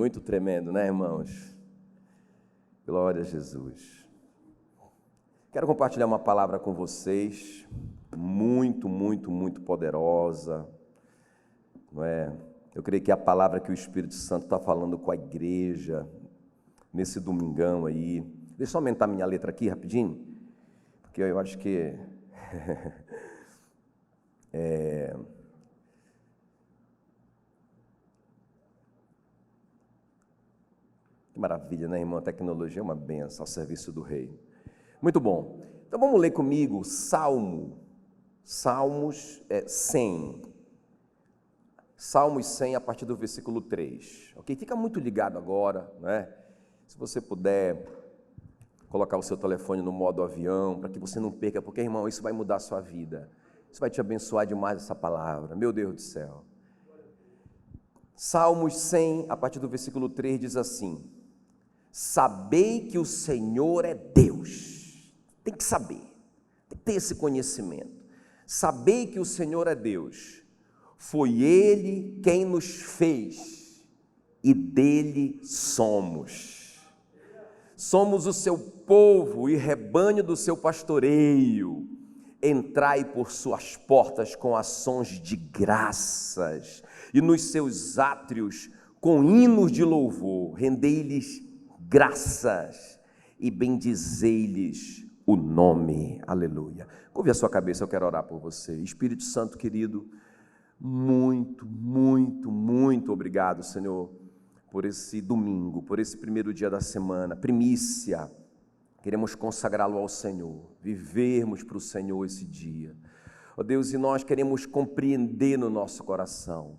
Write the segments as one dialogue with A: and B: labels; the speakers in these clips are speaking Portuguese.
A: Muito tremendo, né, irmãos? Glória a Jesus. Quero compartilhar uma palavra com vocês, muito poderosa, não é? Eu creio que é a palavra que o Espírito Santo está falando com a igreja, nesse domingão aí. Deixa eu aumentar minha letra aqui rapidinho, porque eu acho que... Que maravilha, né, irmão? A tecnologia é uma benção ao serviço do Rei. Muito bom. Então vamos ler comigo Salmos 100. Salmos 100 a partir do versículo 3. Ok? Fica muito ligado agora, né? Se você puder colocar o seu telefone no modo avião, para que você não perca, porque, irmão, isso vai mudar a sua vida. Isso vai te abençoar demais, essa palavra. Meu Deus do céu. Salmos 100, a partir do versículo 3, diz assim: sabei que o Senhor é Deus. Tem que saber, tem que ter esse conhecimento. Sabei que o Senhor é Deus. Foi Ele quem nos fez e dele somos. Somos o seu povo e rebanho do seu pastoreio. Entrai por suas portas com ações de graças e nos seus átrios com hinos de louvor. Rendei-lhes graças e bendizei-lhes o nome. Aleluia. Curve a sua cabeça, eu quero orar por você. Espírito Santo querido, muito obrigado, Senhor, por esse domingo, por esse primeiro dia da semana, primícia. Queremos consagrá-lo ao Senhor, vivermos para o Senhor esse dia. Ó Deus, e nós queremos compreender no nosso coração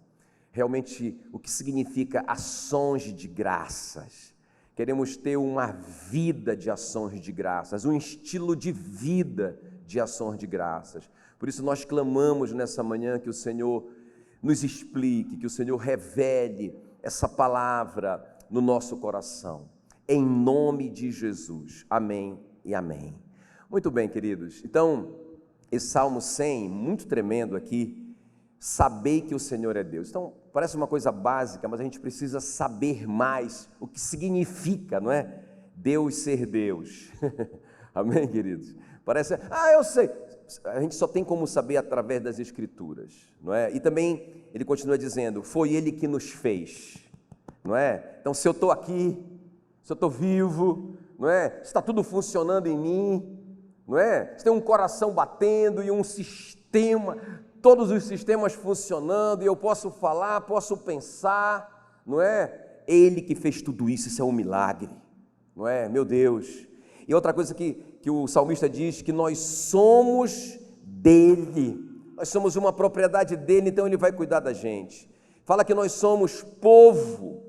A: realmente o que significa ações de graças. Queremos ter uma vida de ações de graças, um estilo de vida de ações de graças. Por isso nós clamamos nessa manhã que o Senhor nos explique, que o Senhor revele essa palavra no nosso coração. Em nome de Jesus. Amém e amém. Muito bem, queridos. Então, esse Salmo 100, muito tremendo aqui, sabei que o Senhor é Deus. Então, parece uma coisa básica, mas a gente precisa saber mais o que significa, não é? Deus ser Deus. Amém, queridos? Parece, eu sei. A gente só tem como saber através das Escrituras, não é? E também, ele continua dizendo, foi Ele que nos fez, não é? Então, se eu estou aqui, se eu estou vivo, não é? Se está tudo funcionando em mim, não é? Se tem um coração batendo e um sistema, todos os sistemas funcionando, e eu posso falar, posso pensar, não é? Ele que fez tudo isso, isso é um milagre, não é? Meu Deus. E outra coisa que o salmista diz, que nós somos dele, nós somos uma propriedade dele, então ele vai cuidar da gente. Fala que nós somos povo,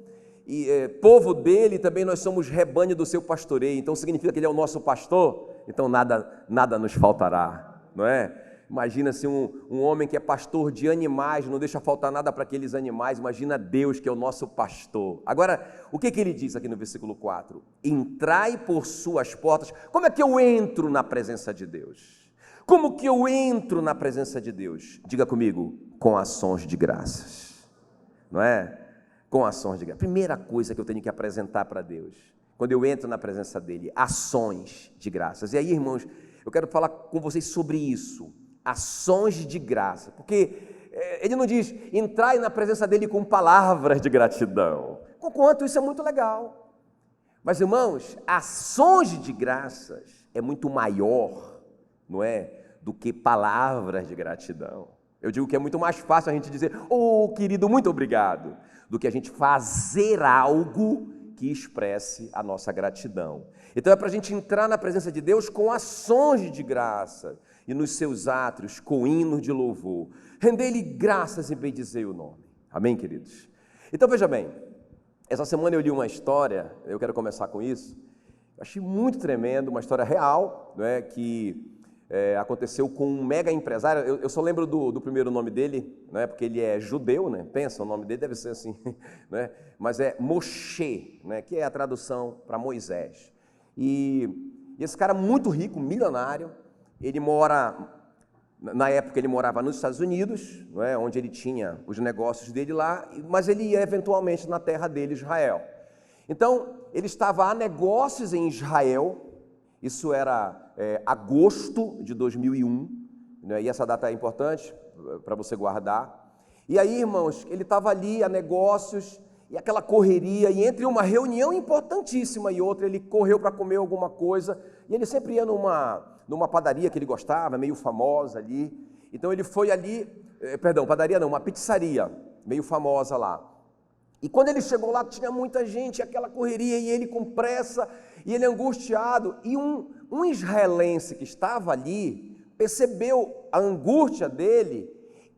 A: e povo dele, também nós somos rebanho do seu pastoreio, então significa que ele é o nosso pastor, então nada nos faltará, não é? Imagina se um homem que é pastor de animais, não deixa faltar nada para aqueles animais, imagina Deus que é o nosso pastor. Agora, o que ele diz aqui no versículo 4? Entrai por suas portas. Como é que eu entro na presença de Deus? Como que eu entro na presença de Deus? Diga comigo, com ações de graças, não é? Com ações de graças. Primeira coisa que eu tenho que apresentar para Deus, quando eu entro na presença dele, ações de graças. E aí, irmãos, eu quero falar com vocês sobre isso. Ações de graça, porque ele não diz, entrai na presença dele com palavras de gratidão, conquanto isso é muito legal, mas irmãos, ações de graças é muito maior, não é, do que palavras de gratidão. Eu digo que é muito mais fácil a gente dizer, querido, muito obrigado, do que a gente fazer algo que expresse a nossa gratidão. Então é para a gente entrar na presença de Deus com ações de graça, e nos seus átrios com hinos de louvor, rendei-lhe graças e bendizei o nome. Amém, queridos? Então veja bem, essa semana eu li uma história, eu quero começar com isso, eu achei muito tremendo, uma história real, não é, que aconteceu com um mega empresário. Eu só lembro do primeiro nome dele, não é, porque ele é judeu, né? Pensa, o nome dele deve ser assim, né? Mas é Moshe, né? Que é a tradução para Moisés. E esse cara muito rico, milionário, ele mora Na época ele morava nos Estados Unidos, não é? Onde ele tinha os negócios dele lá, mas ele ia eventualmente na terra dele, Israel. Então, ele estava a negócios em Israel, isso era agosto de 2001, né? E essa data é importante para você guardar. E aí, irmãos, ele estava ali a negócios, e aquela correria, e entre uma reunião importantíssima e outra, ele correu para comer alguma coisa, e ele sempre ia numa padaria que ele gostava, meio famosa ali. Então ele foi ali, padaria não, uma pizzaria, meio famosa lá. E quando ele chegou lá, tinha muita gente, aquela correria, e ele com pressa, e ele angustiado, e um israelense que estava ali, percebeu a angústia dele,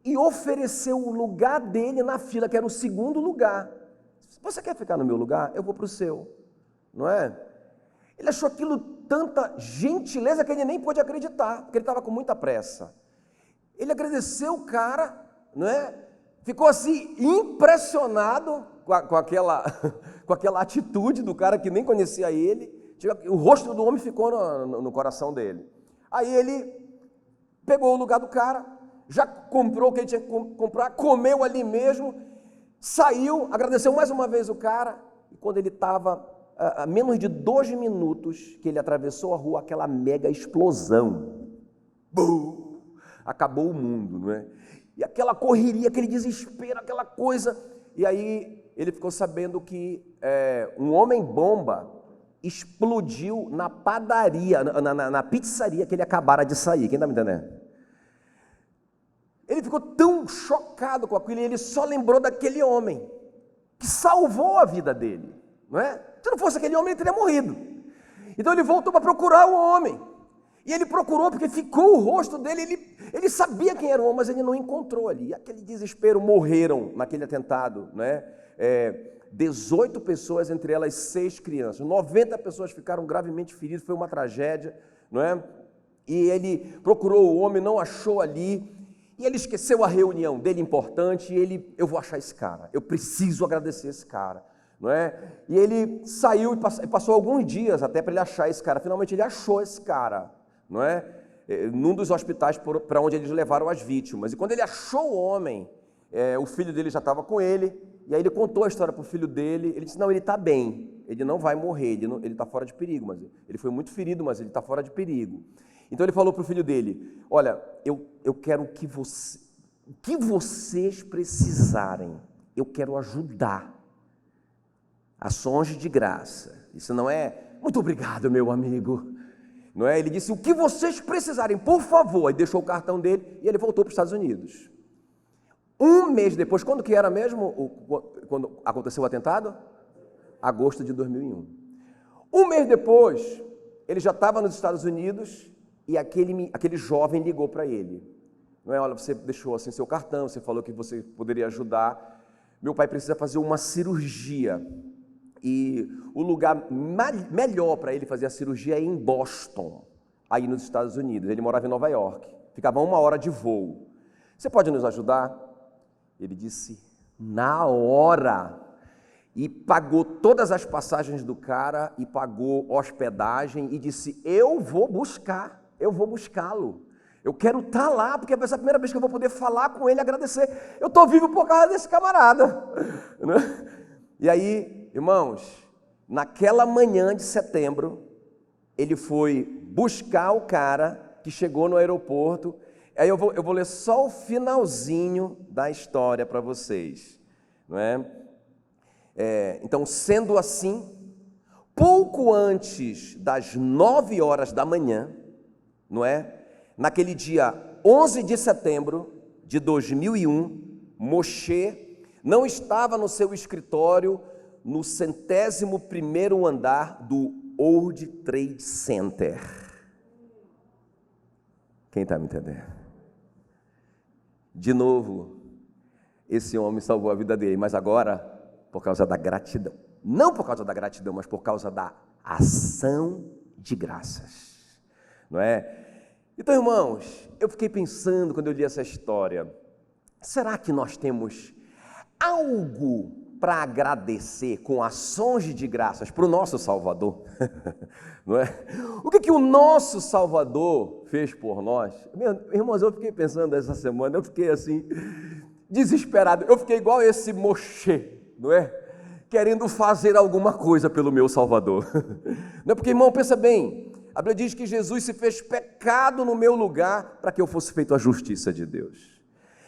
A: e ofereceu o lugar dele na fila, que era o segundo lugar. Você quer ficar no meu lugar? Eu vou para o seu, não é? Ele achou aquilo tanta gentileza que ele nem pôde acreditar, porque ele estava com muita pressa. Ele agradeceu o cara, não é? Ficou assim, impressionado com aquela atitude do cara que nem conhecia ele. O rosto do homem ficou no coração dele. Aí ele pegou o lugar do cara, já comprou o que ele tinha que comprar, comeu ali mesmo, saiu, agradeceu mais uma vez o cara, e quando ele estava a menos de 2 minutos que ele atravessou a rua, aquela mega explosão, bum, acabou o mundo, não é? E aquela correria, aquele desespero, aquela coisa, e aí ele ficou sabendo que um homem-bomba explodiu na padaria, na pizzaria que ele acabara de sair. Quem está me entendendo? Ele ficou tão chocado com aquilo, e ele só lembrou daquele homem que salvou a vida dele, não é? Se não fosse aquele homem, ele teria morrido. Então ele voltou para procurar o homem, e ele procurou porque ficou o rosto dele, ele sabia quem era o homem, mas ele não encontrou ali. E aquele desespero, morreram naquele atentado, né? 18 pessoas, entre elas 6 crianças, 90 pessoas ficaram gravemente feridas, foi uma tragédia, não é? E ele procurou o homem, não achou ali, e ele esqueceu a reunião dele importante, e eu vou achar esse cara, eu preciso agradecer esse cara, não é? E ele saiu e passou alguns dias até para ele achar esse cara. Finalmente ele achou esse cara, não é? Num dos hospitais para onde eles levaram as vítimas. E quando ele achou o homem, o filho dele já estava com ele, e aí ele contou a história para o filho dele. Ele disse: não, ele está bem, ele não vai morrer, ele está fora de perigo, mas ele foi muito ferido, mas ele está fora de perigo. Então ele falou para o filho dele: olha, eu quero o que vocês precisarem, eu quero ajudar. Ações de graça. Isso não é muito obrigado, meu amigo, não é? Ele disse: o que vocês precisarem, por favor. Aí deixou o cartão dele e ele voltou para os Estados Unidos. Um mês depois, quando que era mesmo, quando aconteceu o atentado? Agosto de 2001. Um mês depois, ele já estava nos Estados Unidos, e aquele jovem ligou para ele, não é? Olha, você deixou assim seu cartão, você falou que você poderia ajudar, meu pai precisa fazer uma cirurgia, e o lugar melhor para ele fazer a cirurgia é em Boston, aí nos Estados Unidos. Ele morava em Nova York, ficava 1 hora de voo. Você pode nos ajudar? Ele disse: na hora. E pagou todas as passagens do cara, e pagou hospedagem, e disse: eu vou buscá-lo. Eu quero estar lá, porque vai ser a primeira vez que eu vou poder falar com ele, agradecer. Eu estou vivo por causa desse camarada. E aí, irmãos, naquela manhã de setembro, ele foi buscar o cara que chegou no aeroporto. Aí eu vou ler só o finalzinho da história para vocês, não é? Então, sendo assim, pouco antes das 9 horas da manhã, não é? Naquele dia 11 de setembro de 2001, Moshe não estava no seu escritório no 101º andar do World Trade Center. Quem está me entendendo? De novo, esse homem salvou a vida dele, mas agora, por causa da gratidão. Não por causa da gratidão, mas por causa da ação de graças. Não é? Então, irmãos, eu fiquei pensando quando eu li essa história, será que nós temos algo para agradecer com ações de graças para o nosso Salvador, não é? O que o nosso Salvador fez por nós? Irmãos, eu fiquei pensando essa semana, eu fiquei assim, desesperado, eu fiquei igual esse Moshe, não é? Querendo fazer alguma coisa pelo meu Salvador. Não é porque, irmão, pensa bem, a Bíblia diz que Jesus se fez pecado no meu lugar para que eu fosse feito a justiça de Deus.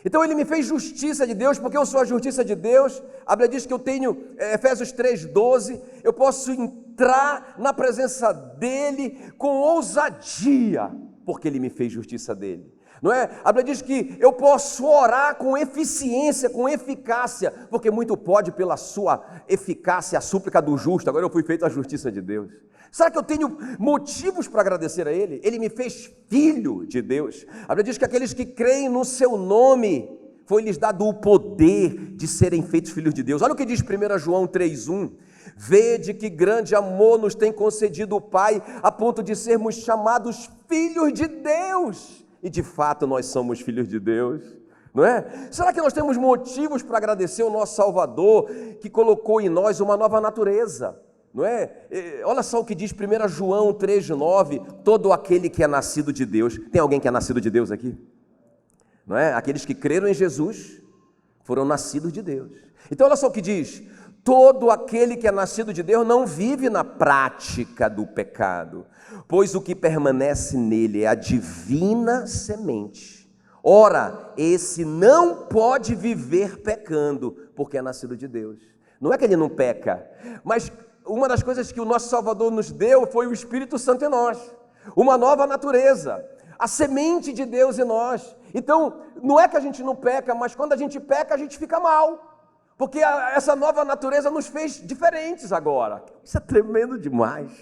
A: Então ele me fez justiça de Deus, porque eu sou a justiça de Deus. A Bíblia diz que eu tenho, Efésios 3,12, eu posso entrar na presença dele com ousadia, porque ele me fez justiça dele. Não é? A Bíblia diz que eu posso orar com eficiência, com eficácia, porque muito pode pela sua eficácia a súplica do justo. Agora eu fui feito a justiça de Deus. Será que eu tenho motivos para agradecer a Ele? Ele me fez filho de Deus. A Bíblia diz que aqueles que creem no seu nome, foi-lhes dado o poder de serem feitos filhos de Deus. Olha o que diz 1 João 3,1. Vede que grande amor nos tem concedido o Pai, a ponto de sermos chamados filhos de Deus. E de fato nós somos filhos de Deus, não é? Será que nós temos motivos para agradecer o nosso Salvador, que colocou em nós uma nova natureza? Não é? Olha só o que diz 1 João 3,9, todo aquele que é nascido de Deus. Tem alguém que é nascido de Deus aqui? Não é? Aqueles que creram em Jesus foram nascidos de Deus. Então olha só o que diz, todo aquele que é nascido de Deus não vive na prática do pecado, pois o que permanece nele é a divina semente. Ora, esse não pode viver pecando, porque é nascido de Deus. Não é que ele não peca, mas uma das coisas que o nosso Salvador nos deu foi o Espírito Santo em nós, uma nova natureza, a semente de Deus em nós. Então, não é que a gente não peca, mas quando a gente peca, a gente fica mal, porque essa nova natureza nos fez diferentes agora. Isso é tremendo demais,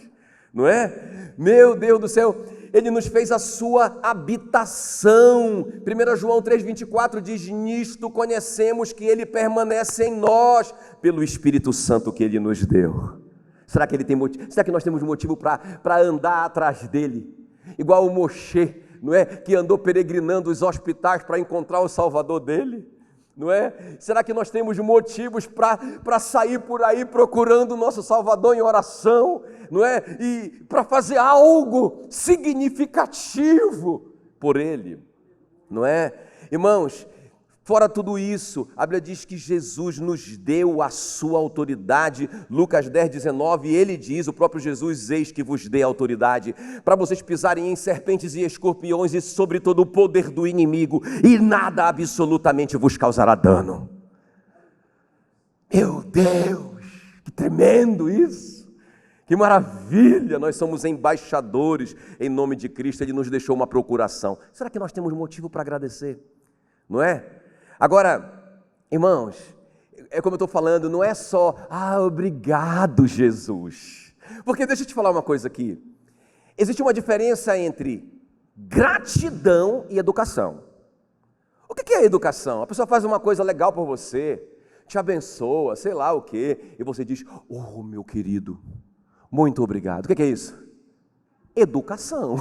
A: não é? Meu Deus do céu, Ele nos fez a sua habitação. 1 João 3,24 diz, nisto conhecemos que Ele permanece em nós, pelo Espírito Santo que Ele nos deu. Será que ele tem motivo? Será que nós temos motivo para andar atrás dele? Igual o Moshe, não é? Que andou peregrinando os hospitais para encontrar o Salvador dele, não é? Será que nós temos motivos para sair por aí procurando o nosso Salvador em oração, não é? E para fazer algo significativo por ele, não é? Irmãos, fora tudo isso, a Bíblia diz que Jesus nos deu a sua autoridade. Lucas 10,19, ele diz, o próprio Jesus, eis que vos dê autoridade, para vocês pisarem em serpentes e escorpiões e sobre todo o poder do inimigo, e nada absolutamente vos causará dano. Meu Deus, que tremendo isso, que maravilha, nós somos embaixadores em nome de Cristo, Ele nos deixou uma procuração. Será que nós temos motivo para agradecer? Não é? Agora, irmãos, é como eu estou falando, não é só, obrigado Jesus, porque deixa eu te falar uma coisa aqui, existe uma diferença entre gratidão e educação. O que é educação? A pessoa faz uma coisa legal por você, te abençoa, sei lá o quê, e você diz, oh meu querido, muito obrigado. O que é isso? Educação.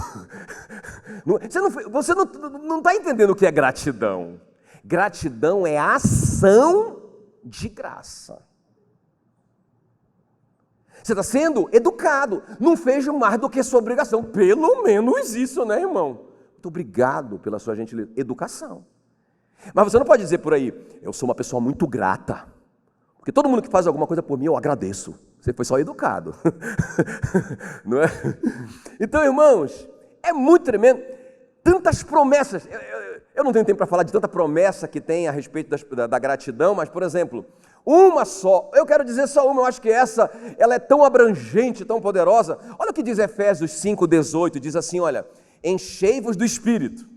A: Você não está entendendo o que é gratidão. Gratidão é ação de graça. Você está sendo educado, não fez mais do que sua obrigação, pelo menos isso, né, irmão? Muito obrigado pela sua gentileza, educação. Mas você não pode dizer por aí, eu sou uma pessoa muito grata, porque todo mundo que faz alguma coisa por mim, eu agradeço. Você foi só educado, não é? Então, irmãos, é muito tremendo, tantas promessas. Eu não tenho tempo para falar de tanta promessa que tem a respeito da gratidão, mas, por exemplo, uma só, eu quero dizer só uma, eu acho que ela é tão abrangente, tão poderosa. Olha o que diz Efésios 5,18, diz assim, olha, enchei-vos do Espírito.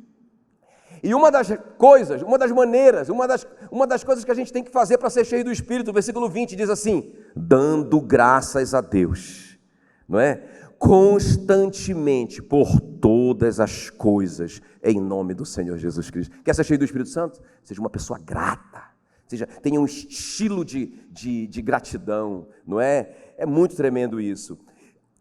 A: E uma das coisas, uma das maneiras, uma das coisas que a gente tem que fazer para ser cheio do Espírito, o versículo 20 diz assim, dando graças a Deus, não é? Constantemente, por todas as coisas, em nome do Senhor Jesus Cristo. Quer ser cheio do Espírito Santo? Seja uma pessoa grata, tenha um estilo de gratidão, não é? É muito tremendo isso.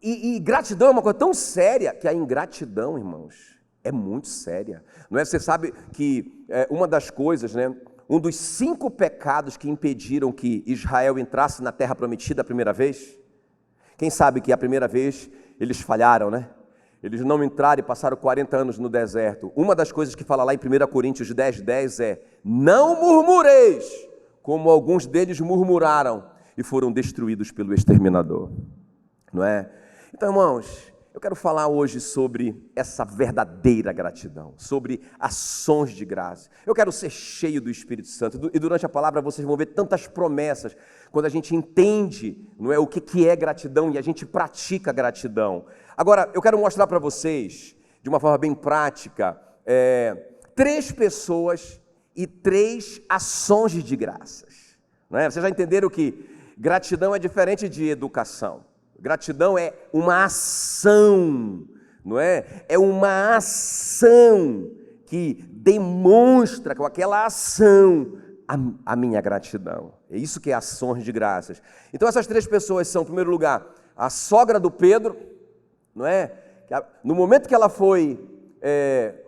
A: E gratidão é uma coisa tão séria, que a ingratidão, irmãos, é muito séria, não é? Você sabe que uma das coisas, né? um dos 5 pecados que impediram que Israel entrasse na terra prometida a primeira vez? Quem sabe que a primeira vez eles falharam, né? Eles não entraram e passaram 40 anos no deserto. Uma das coisas que fala lá em 1 Coríntios 10:10 é: não murmureis, como alguns deles murmuraram e foram destruídos pelo exterminador. Não é? Então, irmãos, eu quero falar hoje sobre essa verdadeira gratidão, sobre ações de graça. Eu quero ser cheio do Espírito Santo, e durante a palavra vocês vão ver tantas promessas, quando a gente entende, não é, o que é gratidão e a gente pratica gratidão. Agora, eu quero mostrar para vocês, de uma forma bem prática, 3 pessoas e 3 ações de graças. Não é? Vocês já entenderam que gratidão é diferente de educação. Gratidão é uma ação, não é? É uma ação que demonstra com aquela ação a minha gratidão. É isso que é ações de graças. Então essas 3 pessoas são, em primeiro lugar, a sogra do Pedro, não é? No momento que ela foi,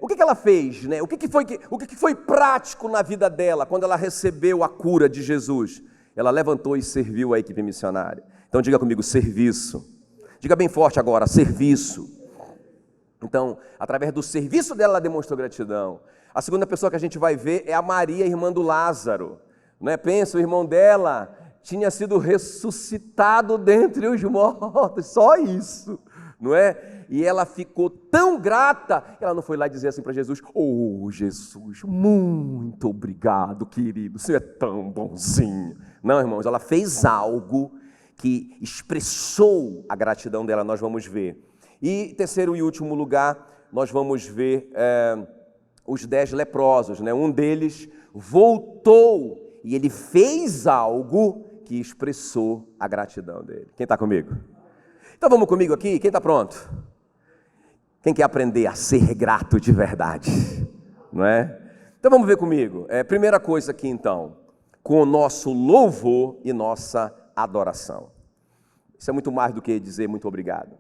A: o que ela fez, né? O que foi prático na vida dela quando ela recebeu a cura de Jesus? Ela levantou e serviu a equipe missionária. Então diga comigo, serviço. Diga bem forte agora, serviço. Então, através do serviço dela, ela demonstrou gratidão. A segunda pessoa que a gente vai ver é a Maria, irmã do Lázaro. Não é? Pensa, o irmão dela tinha sido ressuscitado dentre os mortos, só isso, não é? E ela ficou tão grata, ela não foi lá dizer assim para Jesus: oh, Jesus, muito obrigado, querido, você é tão bonzinho. Não, irmãos, ela fez algo que expressou a gratidão dela, nós vamos ver. E terceiro e último lugar, nós vamos ver os 10 leprosos, né? Um deles voltou e ele fez algo que expressou a gratidão dele. Quem está comigo? Então vamos comigo aqui, quem está pronto? Quem quer aprender a ser grato de verdade? Não é? Então vamos ver comigo. Primeira coisa aqui então, com o nosso louvor e nossa adoração. Isso é muito mais do que dizer muito obrigado.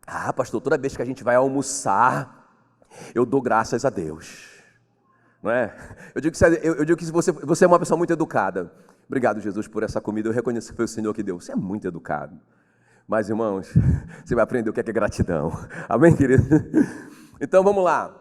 A: Ah, pastor, toda vez que a gente vai almoçar, eu dou graças a Deus. Não é? Eu digo que você é uma pessoa muito educada. Obrigado, Jesus, por essa comida. Eu reconheço que foi o Senhor que deu. Você é muito educado. Mas, irmãos, você vai aprender o que é gratidão. Amém, querido? Então, vamos lá.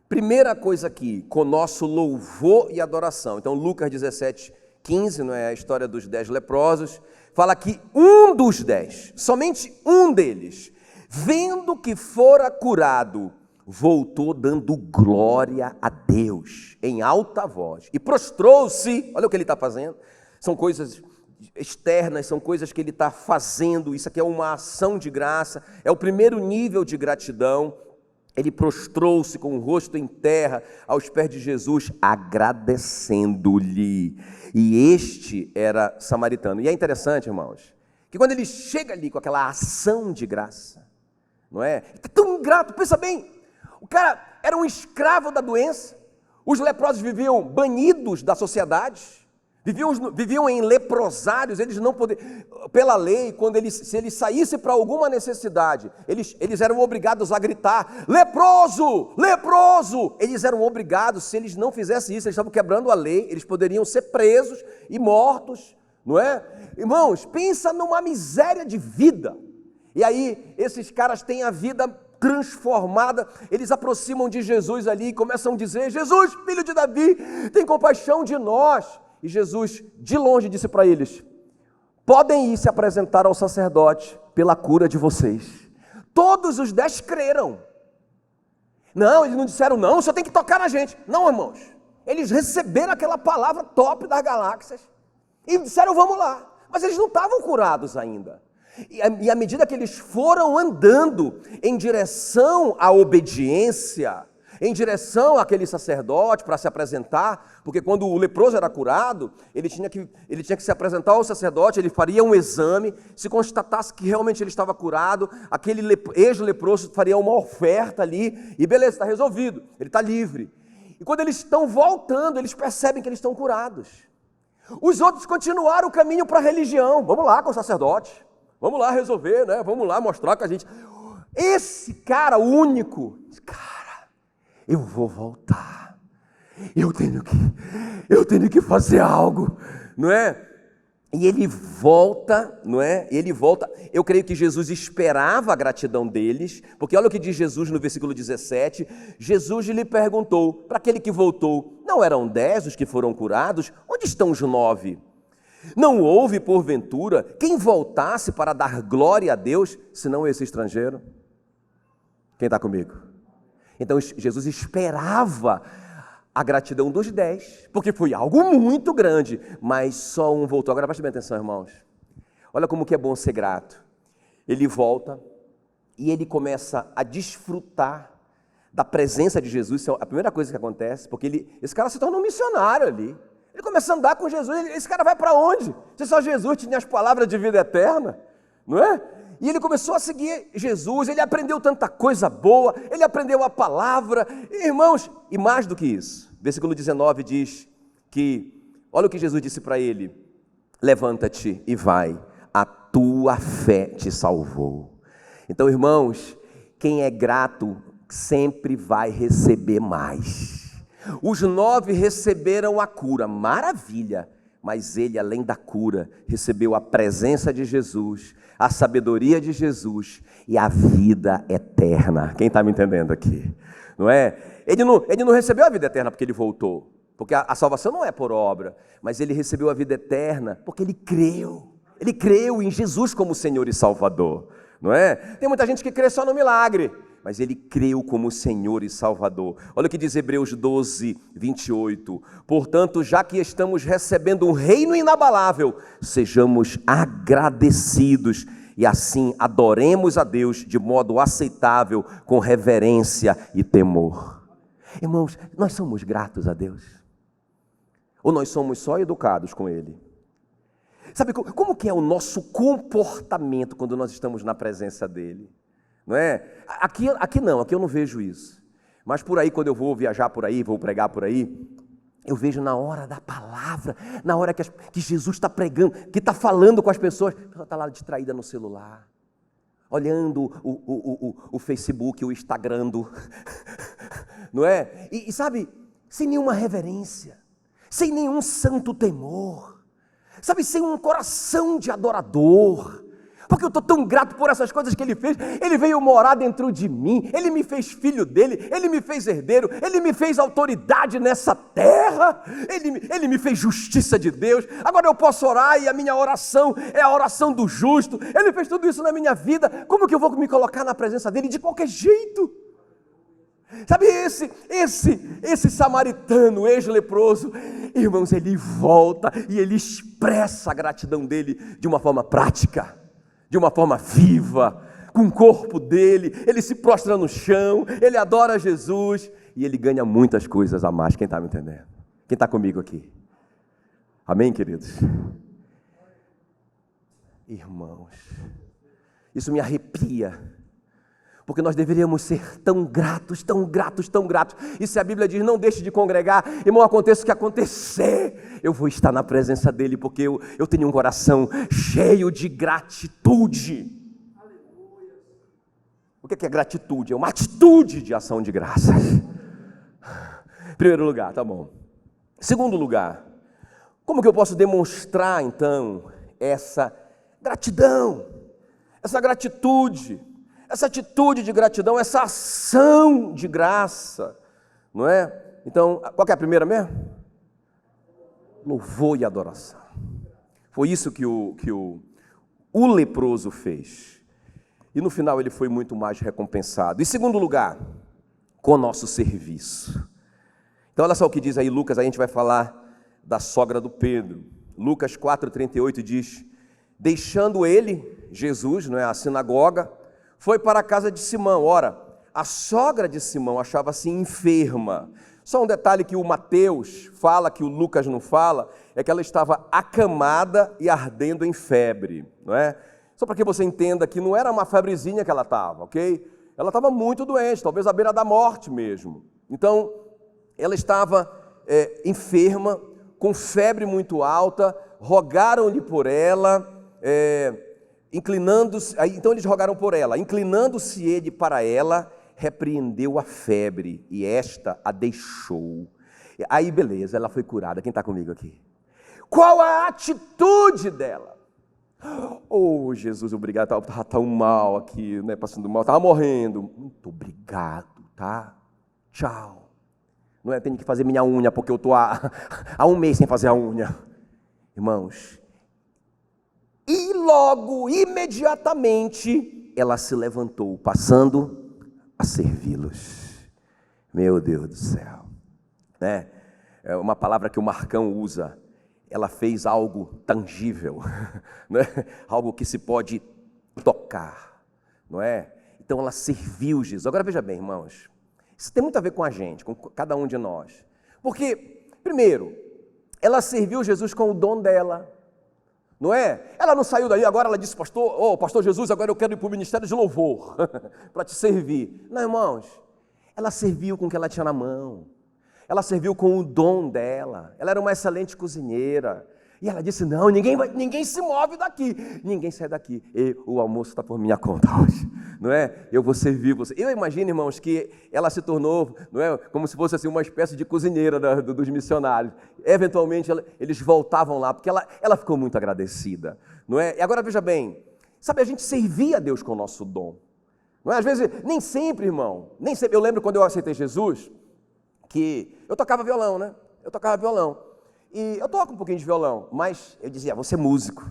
A: Primeira coisa aqui, com nosso louvor e adoração. Então, Lucas 17:15, não é a história dos 10 leprosos, fala que um dos 10, somente um deles, vendo que fora curado, voltou dando glória a Deus em alta voz e prostrou-se. Olha o que ele está fazendo. São coisas externas, são coisas que ele está fazendo. Isso aqui é uma ação de graça, é o primeiro nível de gratidão. Ele prostrou-se com o rosto em terra aos pés de Jesus, agradecendo-lhe. E este era samaritano. E é interessante, irmãos, que quando ele chega ali com aquela ação de graça, não é? Ele está tão grato, pensa bem, o cara era um escravo da doença, os leprosos viviam banidos da sociedade, viviam em leprosários, eles não podiam, pela lei, se eles saíssem para alguma necessidade, eles eram obrigados a gritar: leproso, leproso! Eles eram obrigados, se eles não fizessem isso, eles estavam quebrando a lei, eles poderiam ser presos e mortos, não é? Irmãos, pensa numa miséria de vida. E aí, esses caras têm a vida transformada, eles aproximam de Jesus ali e começam a dizer: Jesus, filho de Davi, tem compaixão de nós. E Jesus, de longe, disse para eles: podem ir se apresentar ao sacerdote pela cura de vocês. Todos os 10 creram. Não, eles não disseram: não, só tem que tocar na gente. Não, irmãos, eles receberam aquela palavra top das galáxias e disseram: vamos lá. Mas eles não estavam curados ainda. E à medida que eles foram andando em direção à obediência, em direção àquele sacerdote para se apresentar, porque quando o leproso era curado, ele tinha que se apresentar ao sacerdote, ele faria um exame, se constatasse que realmente ele estava curado, aquele ex-leproso faria uma oferta ali, e beleza, está resolvido, ele está livre. E quando eles estão voltando, eles percebem que eles estão curados. Os outros continuaram o caminho para a religião. Vamos lá com o sacerdote, vamos lá resolver, né? Vamos lá mostrar que a gente... Esse cara único, cara, eu vou voltar. eu tenho que fazer algo, não é? E ele volta, não é? Ele volta. Eu creio que Jesus esperava a gratidão deles, porque olha o que diz Jesus no versículo 17. Jesus lhe perguntou, para aquele que voltou, não eram 10 os que foram curados? Onde estão os 9? Não houve, porventura, quem voltasse para dar glória a Deus, senão esse estrangeiro? Quem está comigo? Então Jesus esperava a gratidão dos 10, porque foi algo muito grande, mas só um voltou. Agora preste bem atenção, irmãos. Olha como que é bom ser grato. Ele volta e ele começa a desfrutar da presença de Jesus. Isso é a primeira coisa que acontece, porque esse cara se torna um missionário ali. Ele começa a andar com Jesus. Esse cara vai para onde? Se só Jesus tinha as palavras de vida eterna, não é? E ele começou a seguir Jesus, ele aprendeu tanta coisa boa, ele aprendeu a palavra, irmãos, e mais do que isso, versículo 19 diz que, olha o que Jesus disse para ele, levanta-te e vai, a tua fé te salvou. Então, irmãos, quem é grato sempre vai receber mais. Os 9 receberam a cura, maravilha, mas ele, além da cura, recebeu a presença de Jesus, a sabedoria de Jesus e a vida eterna. Quem está me entendendo aqui? Não é? Ele não recebeu a vida eterna porque ele voltou, porque a salvação não é por obra, mas ele recebeu a vida eterna porque ele creu em Jesus como Senhor e Salvador, não é? Tem muita gente que crê só no milagre, mas ele creu como Senhor e Salvador. Olha o que diz Hebreus 12, 28. Portanto, já que estamos recebendo um reino inabalável, sejamos agradecidos e assim adoremos a Deus de modo aceitável, com reverência e temor. Irmãos, nós somos gratos a Deus? Ou nós somos só educados com Ele? Sabe como que é o nosso comportamento quando nós estamos na presença dEle? Não é? Aqui eu não vejo isso. Mas por aí, quando eu vou viajar por aí, vou pregar por aí, eu vejo na hora da palavra, na hora que Jesus está pregando, que está falando com as pessoas, a pessoa está lá distraída no celular, olhando o Facebook, o Instagram, não é? E sabe, sem nenhuma reverência, sem nenhum santo temor, sabe, sem um coração de adorador. Porque eu estou tão grato por essas coisas que Ele fez. Ele veio morar dentro de mim, Ele me fez filho dEle, Ele me fez herdeiro, Ele me fez autoridade nessa terra, Ele me fez justiça de Deus. Agora eu posso orar e a minha oração é a oração do justo. Ele fez tudo isso na minha vida, como que eu vou me colocar na presença dEle? De qualquer jeito. Sabe, esse samaritano, ex-leproso, irmãos, ele volta e ele expressa a gratidão dele de uma forma prática, de uma forma viva, com o corpo dele, ele se prostra no chão, ele adora Jesus e ele ganha muitas coisas a mais. Quem está me entendendo? Quem está comigo aqui? Amém, queridos? Irmãos, isso me arrepia, porque nós deveríamos ser tão gratos, tão gratos, tão gratos. E se a Bíblia diz, não deixe de congregar, irmão, aconteça o que acontecer, eu vou estar na presença dEle, porque eu tenho um coração cheio de gratitude. O que é gratitude? É uma atitude de ação de graças. Primeiro lugar, tá bom. Segundo lugar, como que eu posso demonstrar, então, essa gratidão, essa gratitude, essa atitude de gratidão, essa ação de graça, não é? Então, qual que é a primeira mesmo? Louvor e adoração. Foi isso que o leproso fez. E no final ele foi muito mais recompensado. Em segundo lugar, com o nosso serviço. Então olha só o que diz aí Lucas, a gente vai falar da sogra do Pedro. Lucas 4,38 diz, deixando ele, Jesus, não é, a sinagoga, foi para a casa de Simão. Ora, a sogra de Simão achava-se enferma. Só um detalhe que o Mateus fala, que o Lucas não fala, é que ela estava acamada e ardendo em febre, não é? Só para que você entenda que não era uma febrezinha que ela estava, ok? Ela estava muito doente, talvez à beira da morte mesmo. Então, ela estava enferma, com febre muito alta, rogaram-lhe por ela, inclinando-se, então eles rogaram por ela, inclinando-se ele para ela, repreendeu a febre e esta a deixou. Aí, beleza, ela foi curada. Quem está comigo aqui? Qual a atitude dela? Oh, Jesus, obrigado. Estava tão mal aqui, né? Passando mal, estava morrendo. Muito obrigado, tá? Tchau. Não é, tenho que fazer minha unha, porque eu estou há 1 mês sem fazer a unha. Irmãos, e logo, imediatamente, ela se levantou, passando a servi-los. Meu Deus do céu. Né? É uma palavra que o Marcão usa. Ela fez algo tangível, né? Algo que se pode tocar, não é? Então ela serviu Jesus. Agora veja bem, irmãos, isso tem muito a ver com a gente, com cada um de nós. Porque, primeiro, ela serviu Jesus com o dom dela, não é? Ela não saiu daí, agora ela disse, pastor Jesus, agora eu quero ir para o ministério de louvor, para te servir. Não, irmãos, ela serviu com o que ela tinha na mão. Ela serviu com o dom dela. Ela era uma excelente cozinheira. E ela disse, não, ninguém se move daqui. Ninguém sai daqui. O almoço está por minha conta hoje. Não é? Eu vou servir você. Eu imagino, irmãos, que ela se tornou, não é, como se fosse assim, uma espécie de cozinheira dos missionários. Eventualmente, eles voltavam lá, porque ela ficou muito agradecida. Não é? E agora, veja bem, sabe, a gente servia a Deus com o nosso dom. Não é? Às vezes, nem sempre, irmão, nem sempre. Eu lembro quando eu aceitei Jesus, que eu tocava violão, né? E eu toco um pouquinho de violão, mas eu dizia, vou ser músico,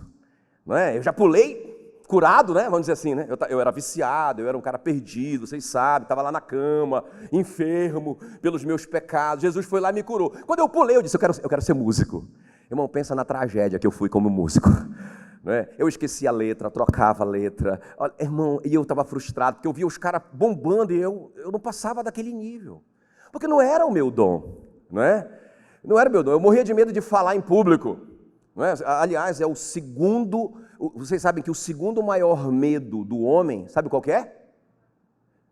A: não é? Eu já pulei curado, né? Vamos dizer assim, né? Eu era viciado, eu era um cara perdido, vocês sabem, estava lá na cama, enfermo pelos meus pecados. Jesus foi lá e me curou. Quando eu pulei, eu disse, eu quero ser músico. Irmão, pensa na tragédia que eu fui como músico. Não é? Eu esqueci a letra, trocava a letra. Olha, irmão, e eu estava frustrado, porque eu via os caras bombando e eu não passava daquele nível. Porque não era o meu dom, não é? Não era o meu dom. Eu morria de medo de falar em público. Não é? Aliás, é o segundo... Vocês sabem que o segundo maior medo do homem, sabe qual que é?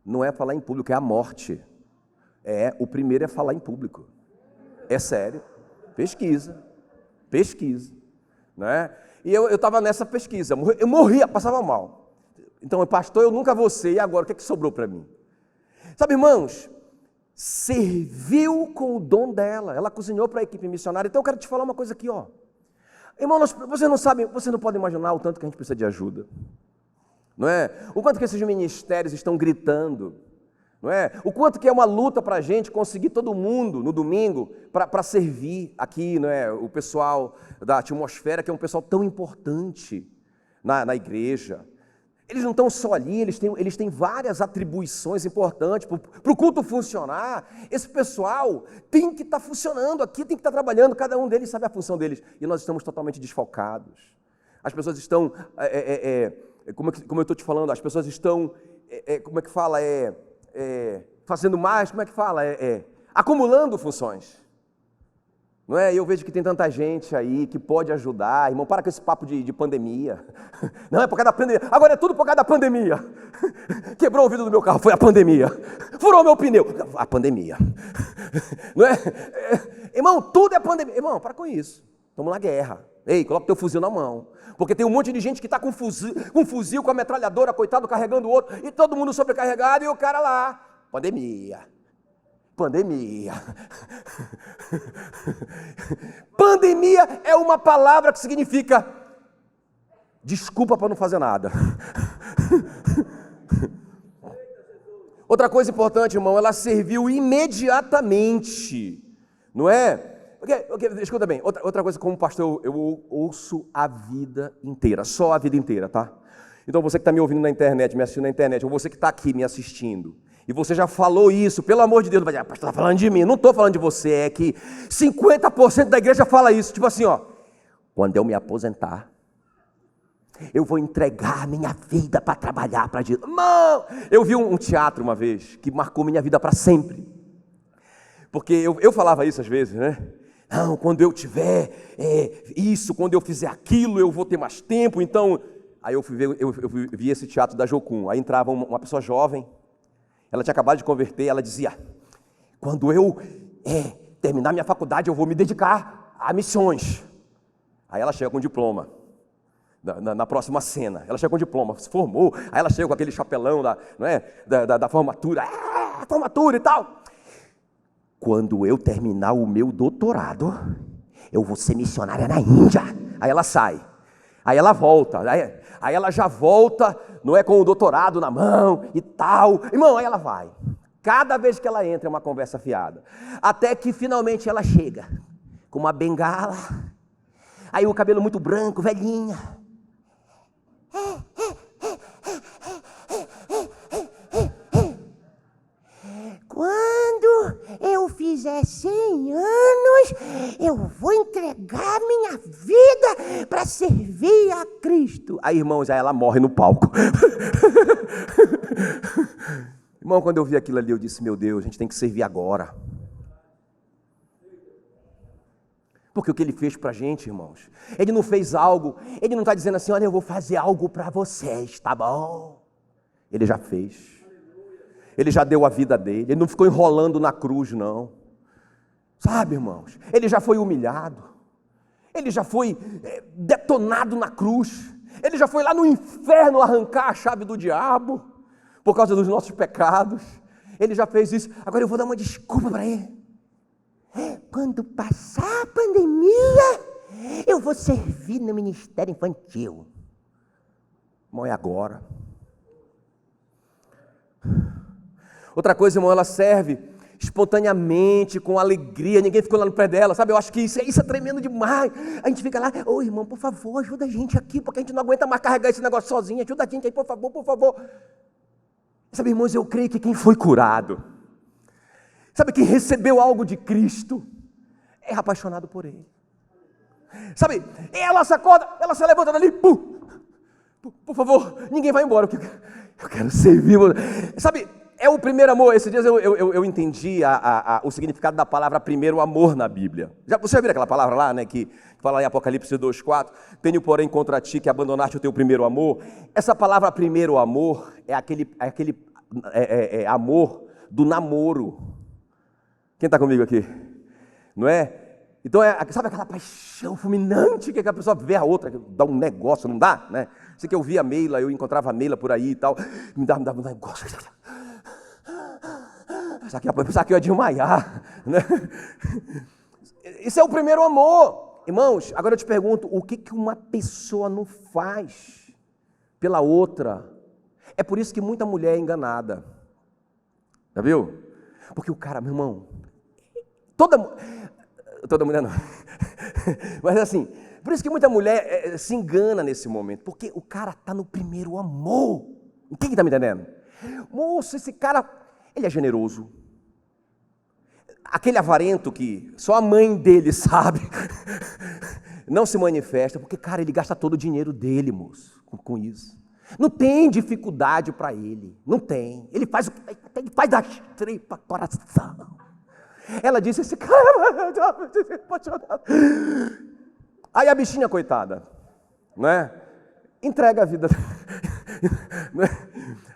A: Não é falar em público, é a morte. O primeiro é falar em público. É sério. Pesquisa. Não é? E eu estava nessa pesquisa. Eu morria, passava mal. Então, pastor, eu nunca vou ser. E agora, o que é que sobrou para mim? Sabe, irmãos... Serviu com o dom dela, ela cozinhou para a equipe missionária. Então eu quero te falar uma coisa aqui, ó. Irmão, você não sabe, você não pode imaginar o tanto que a gente precisa de ajuda, não é? O quanto que esses ministérios estão gritando, não é? O quanto que é uma luta para a gente conseguir todo mundo no domingo para servir aqui, não é? O pessoal da atmosfera, que é um pessoal tão importante na igreja. Eles não estão só ali, eles têm várias atribuições importantes. Para o culto funcionar, esse pessoal tem que estar funcionando aqui, tem que estar trabalhando, cada um deles sabe a função deles. E nós estamos totalmente desfocados. As pessoas estão, como eu estou te falando, as pessoas estão, como é que fala, fazendo mais, como é que fala, acumulando funções. Não é? Eu vejo que tem tanta gente aí que pode ajudar. Irmão, para com esse papo de pandemia. Não, é por causa da pandemia. Agora é tudo por causa da pandemia. Quebrou o vidro do meu carro, foi a pandemia. Furou meu pneu, a pandemia. Não é? Irmão, tudo é pandemia. Irmão, para com isso. Estamos na guerra. Ei, coloca o teu fuzil na mão. Porque tem um monte de gente que está com fuzil, com a metralhadora, coitado, carregando o outro. E todo mundo sobrecarregado e o cara lá. Pandemia. Pandemia é uma palavra que significa desculpa para não fazer nada. Outra coisa importante, irmão, ela serviu imediatamente, não é? Porque, escuta bem, outra coisa, como pastor, eu ouço a vida inteira, só a vida inteira, tá? Então você que está me ouvindo na internet, me assistindo na internet, ou você que está aqui me assistindo, e você já falou isso, pelo amor de Deus, vai dizer, pastor, está falando de mim. Não estou falando de você, é que 50% da igreja fala isso, tipo assim, ó, quando eu me aposentar, eu vou entregar minha vida para trabalhar para Jesus. Não! Eu vi um teatro uma vez, que marcou minha vida para sempre, porque eu falava isso às vezes, né? Não, quando eu tiver isso, quando eu fizer aquilo, eu vou ter mais tempo, então... Aí eu vi esse teatro da Jocum, aí entrava uma pessoa jovem, ela tinha acabado de converter, ela dizia, quando eu terminar minha faculdade, eu vou me dedicar a missões. Aí ela chega com diploma, na próxima cena, ela chega com diploma, se formou, aí ela chega com aquele chapelão da formatura, formatura e tal. quando eu terminar o meu doutorado, eu vou ser missionária na Índia. Aí ela sai, aí ela volta, aí ela já volta, não é, com o doutorado na mão e tal. Irmão, aí ela vai. Cada vez que ela entra é uma conversa fiada. Até que finalmente ela chega com uma bengala, aí o cabelo muito branco, velhinha. Quando eu fizer 100 anos, eu vou entregar minha vida para servir a Cristo. Aí, irmãos, aí ela morre no palco. Irmão, quando eu vi aquilo ali, eu disse, meu Deus, a gente tem que servir agora. Porque o que ele fez para a gente, irmãos, ele não fez algo, ele não está dizendo assim, olha, eu vou fazer algo para vocês, tá bom? Ele já fez. Ele já deu a vida dele, ele não ficou enrolando na cruz, não. Sabe, irmãos, ele já foi humilhado, ele já foi detonado na cruz, ele já foi lá no inferno arrancar a chave do diabo, por causa dos nossos pecados. Ele já fez isso. Agora eu vou dar uma desculpa para ele. Quando passar a pandemia, eu vou servir no ministério infantil. Irmão, é agora. Outra coisa, irmão, ela serve espontaneamente, com alegria, ninguém ficou lá no pé dela, sabe? Eu acho que isso é tremendo demais. A gente fica lá, ô irmão, por favor, ajuda a gente aqui, porque a gente não aguenta mais carregar esse negócio sozinho, ajuda a gente aí, por favor, por favor. Sabe, irmãos, eu creio que quem foi curado, sabe, quem recebeu algo de Cristo, é apaixonado por Ele. Sabe, ela se acorda, ela se levanta dali, pum, por favor, ninguém vai embora, eu quero servir. Sabe, é o primeiro amor. Esses dias eu entendi o significado da palavra primeiro amor na Bíblia. Você já viu aquela palavra lá, né, que fala em Apocalipse 2,4, tenho porém contra ti que abandonaste o teu primeiro amor. Essa palavra primeiro amor é aquele amor do namoro. Quem está comigo aqui? Não é? Então, sabe aquela paixão fulminante que a pessoa vê a outra, dá um negócio, não dá? Né? Sei que eu via a Meila, eu encontrava a Meila por aí e tal, me dava um negócio. Pensava que eu ia desmaiar. Né? Isso é o primeiro amor. Irmãos, agora eu te pergunto, o que uma pessoa não faz pela outra? É por isso que muita mulher é enganada. Já viu? Porque o cara, meu irmão, toda mulher não, mas assim, por isso que muita mulher se engana nesse momento, porque o cara está no primeiro amor. Quem está me entendendo? Moço, esse cara, ele é generoso, aquele avarento que só a mãe dele sabe, não se manifesta, porque, cara, ele gasta todo o dinheiro dele, moço, com isso. Não tem dificuldade para ele, não tem. Ele faz da tripa coração. Ela disse, esse cara é apaixonado. Aí a bichinha, coitada, né? Entrega a vida.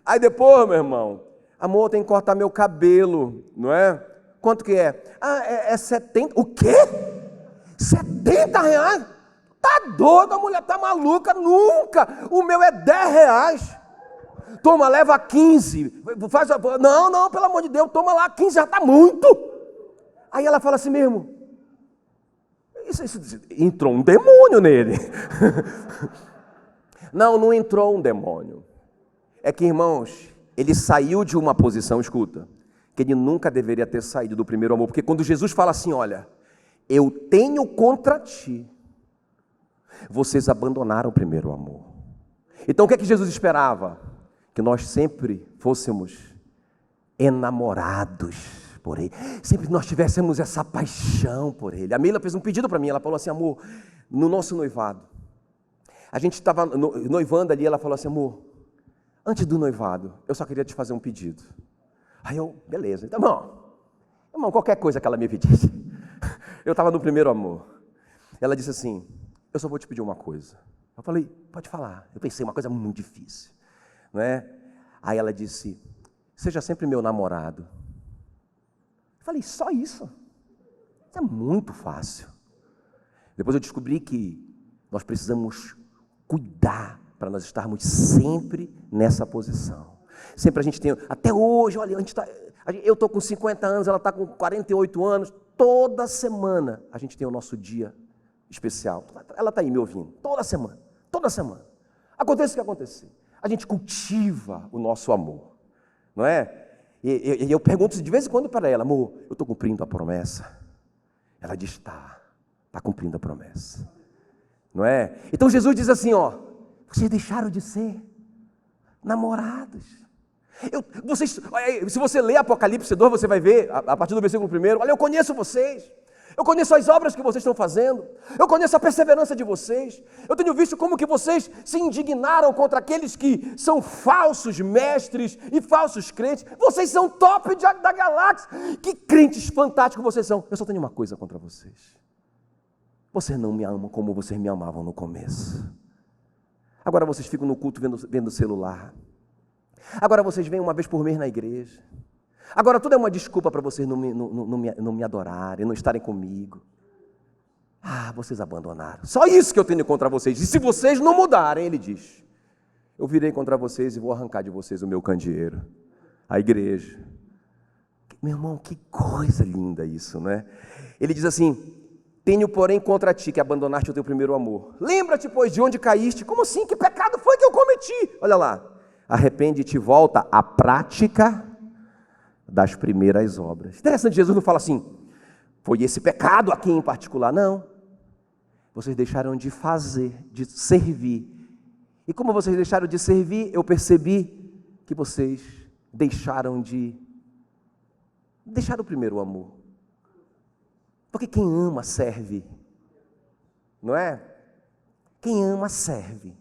A: Aí depois, meu irmão, amor, tem que cortar meu cabelo, não é? Quanto que é? É 70. O quê? 70 reais? Tá doido, a mulher tá maluca, nunca. O meu é 10 reais. Toma, leva 15. Não, pelo amor de Deus, toma lá, 15 já tá muito. Aí ela fala assim mesmo, isso entrou um demônio nele. Não entrou um demônio. É que, irmãos, ele saiu de uma posição, escuta, que ele nunca deveria ter saído do primeiro amor. Porque quando Jesus fala assim, olha, eu tenho contra ti, vocês abandonaram o primeiro amor. Então o que é que Jesus esperava? Que nós sempre fôssemos enamorados por Ele, sempre nós tivéssemos essa paixão por Ele. A Meila fez um pedido para mim, ela falou assim, amor, no nosso noivado, a gente estava noivando ali, ela falou assim, amor, antes do noivado, eu só queria te fazer um pedido. Aí eu, beleza, então, irmão, qualquer coisa que ela me pedisse. Eu estava no primeiro amor. Ela disse assim, eu só vou te pedir uma coisa. Eu falei, pode falar. Eu pensei, uma coisa muito difícil, não é? Aí ela disse, seja sempre meu namorado. Eu falei, só isso? Isso é muito fácil. Depois eu descobri que nós precisamos cuidar para nós estarmos sempre nessa posição. Sempre a gente tem, até hoje, olha, Eu estou com 50 anos, ela está com 48 anos. Toda semana a gente tem o nosso dia especial. Ela está aí me ouvindo. Toda semana. Toda semana. Aconteça o que acontecer. A gente cultiva o nosso amor. Não é? E eu pergunto de vez em quando para ela: amor, eu estou cumprindo a promessa? Ela diz: está cumprindo a promessa. Não é? Então Jesus diz assim, ó: vocês deixaram de ser namorados. Se você ler Apocalipse 2, você vai ver, a partir do versículo 1, olha, eu conheço vocês. Eu conheço as obras que vocês estão fazendo. Eu conheço a perseverança de vocês. Eu tenho visto como que vocês se indignaram contra aqueles que são falsos mestres e falsos crentes. Vocês são top da galáxia. Que crentes fantásticos vocês são. Eu só tenho uma coisa contra vocês: vocês não me amam como vocês me amavam no começo. Agora vocês ficam no culto vendo celular. Agora vocês vêm uma vez por mês na igreja. Agora tudo é uma desculpa para vocês não me adorarem, não estarem comigo. Vocês abandonaram. Só isso que eu tenho contra vocês. E se vocês não mudarem, ele diz, eu virei contra vocês e vou arrancar de vocês o meu candeeiro, a igreja. Meu irmão, que coisa linda isso, né? Ele diz assim: tenho, porém, contra ti que abandonaste o teu primeiro amor. Lembra-te, pois, de onde caíste. Como assim? Que pecado foi que eu cometi? Olha lá. Arrepende-te e volta à prática das primeiras obras. Interessante, Jesus não fala assim: foi esse pecado aqui em particular. Não. Vocês deixaram de fazer, de servir. E como vocês deixaram de servir, eu percebi que vocês deixaram o primeiro amor. Porque quem ama, serve. Não é? Quem ama, serve.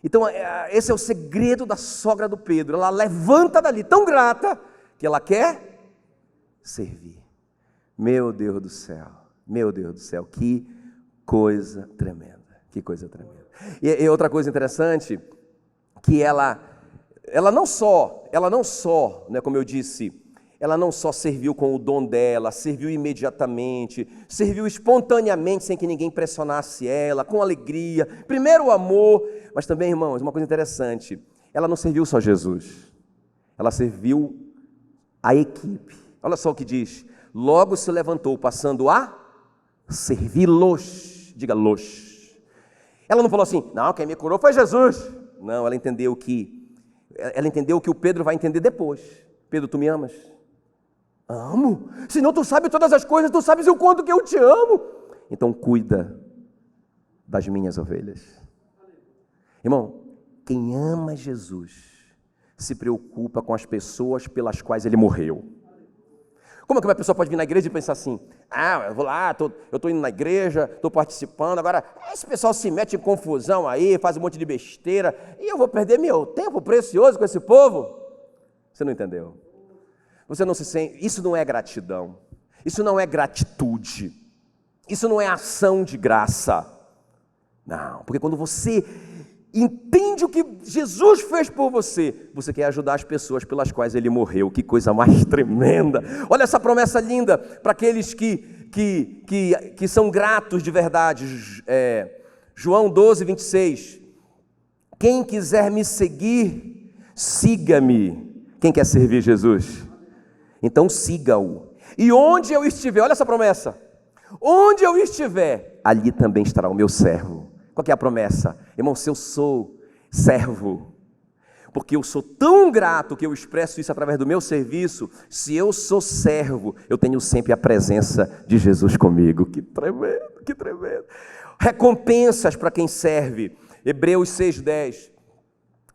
A: Então, esse é o segredo da sogra do Pedro. Ela levanta dali tão grata que ela quer servir. Meu Deus do céu, que coisa tremenda, que coisa tremenda. E outra coisa interessante, que ela não só, né, como eu disse, ela não só serviu com o dom dela, serviu imediatamente, serviu espontaneamente, sem que ninguém pressionasse ela, com alegria, primeiro amor, mas também, irmãos, uma coisa interessante, ela não serviu só Jesus, ela serviu a equipe. Olha só o que diz: logo se levantou, passando a servi-los. Diga los. Ela não falou assim: não, quem me curou foi Jesus. Não, ela entendeu que o Pedro vai entender depois. Pedro, tu me amas? Amo. Senão tu sabes todas as coisas, tu sabes o quanto que eu te amo. Então cuida das minhas ovelhas. Irmão, quem ama Jesus se preocupa com as pessoas pelas quais ele morreu. Como é que uma pessoa pode vir na igreja e pensar assim: eu vou lá, eu estou indo na igreja, estou participando, agora esse pessoal se mete em confusão aí, faz um monte de besteira, e eu vou perder meu tempo precioso com esse povo? Você não entendeu? Você não se sente, isso não é gratidão, isso não é gratitude, isso não é ação de graça. Não, porque quando você entende o que Jesus fez por você, você quer ajudar as pessoas pelas quais ele morreu. Que coisa mais tremenda. Olha essa promessa linda para aqueles que são gratos de verdade. João 12:26. Quem quiser me seguir, siga-me. Quem quer servir Jesus? Então siga-o. E onde eu estiver, olha essa promessa: onde eu estiver, ali também estará o meu servo. Qual que é a promessa? Irmão, se eu sou servo, porque eu sou tão grato que eu expresso isso através do meu serviço, se eu sou servo, eu tenho sempre a presença de Jesus comigo. Que tremendo, que tremendo. Recompensas para quem serve. Hebreus 6:10.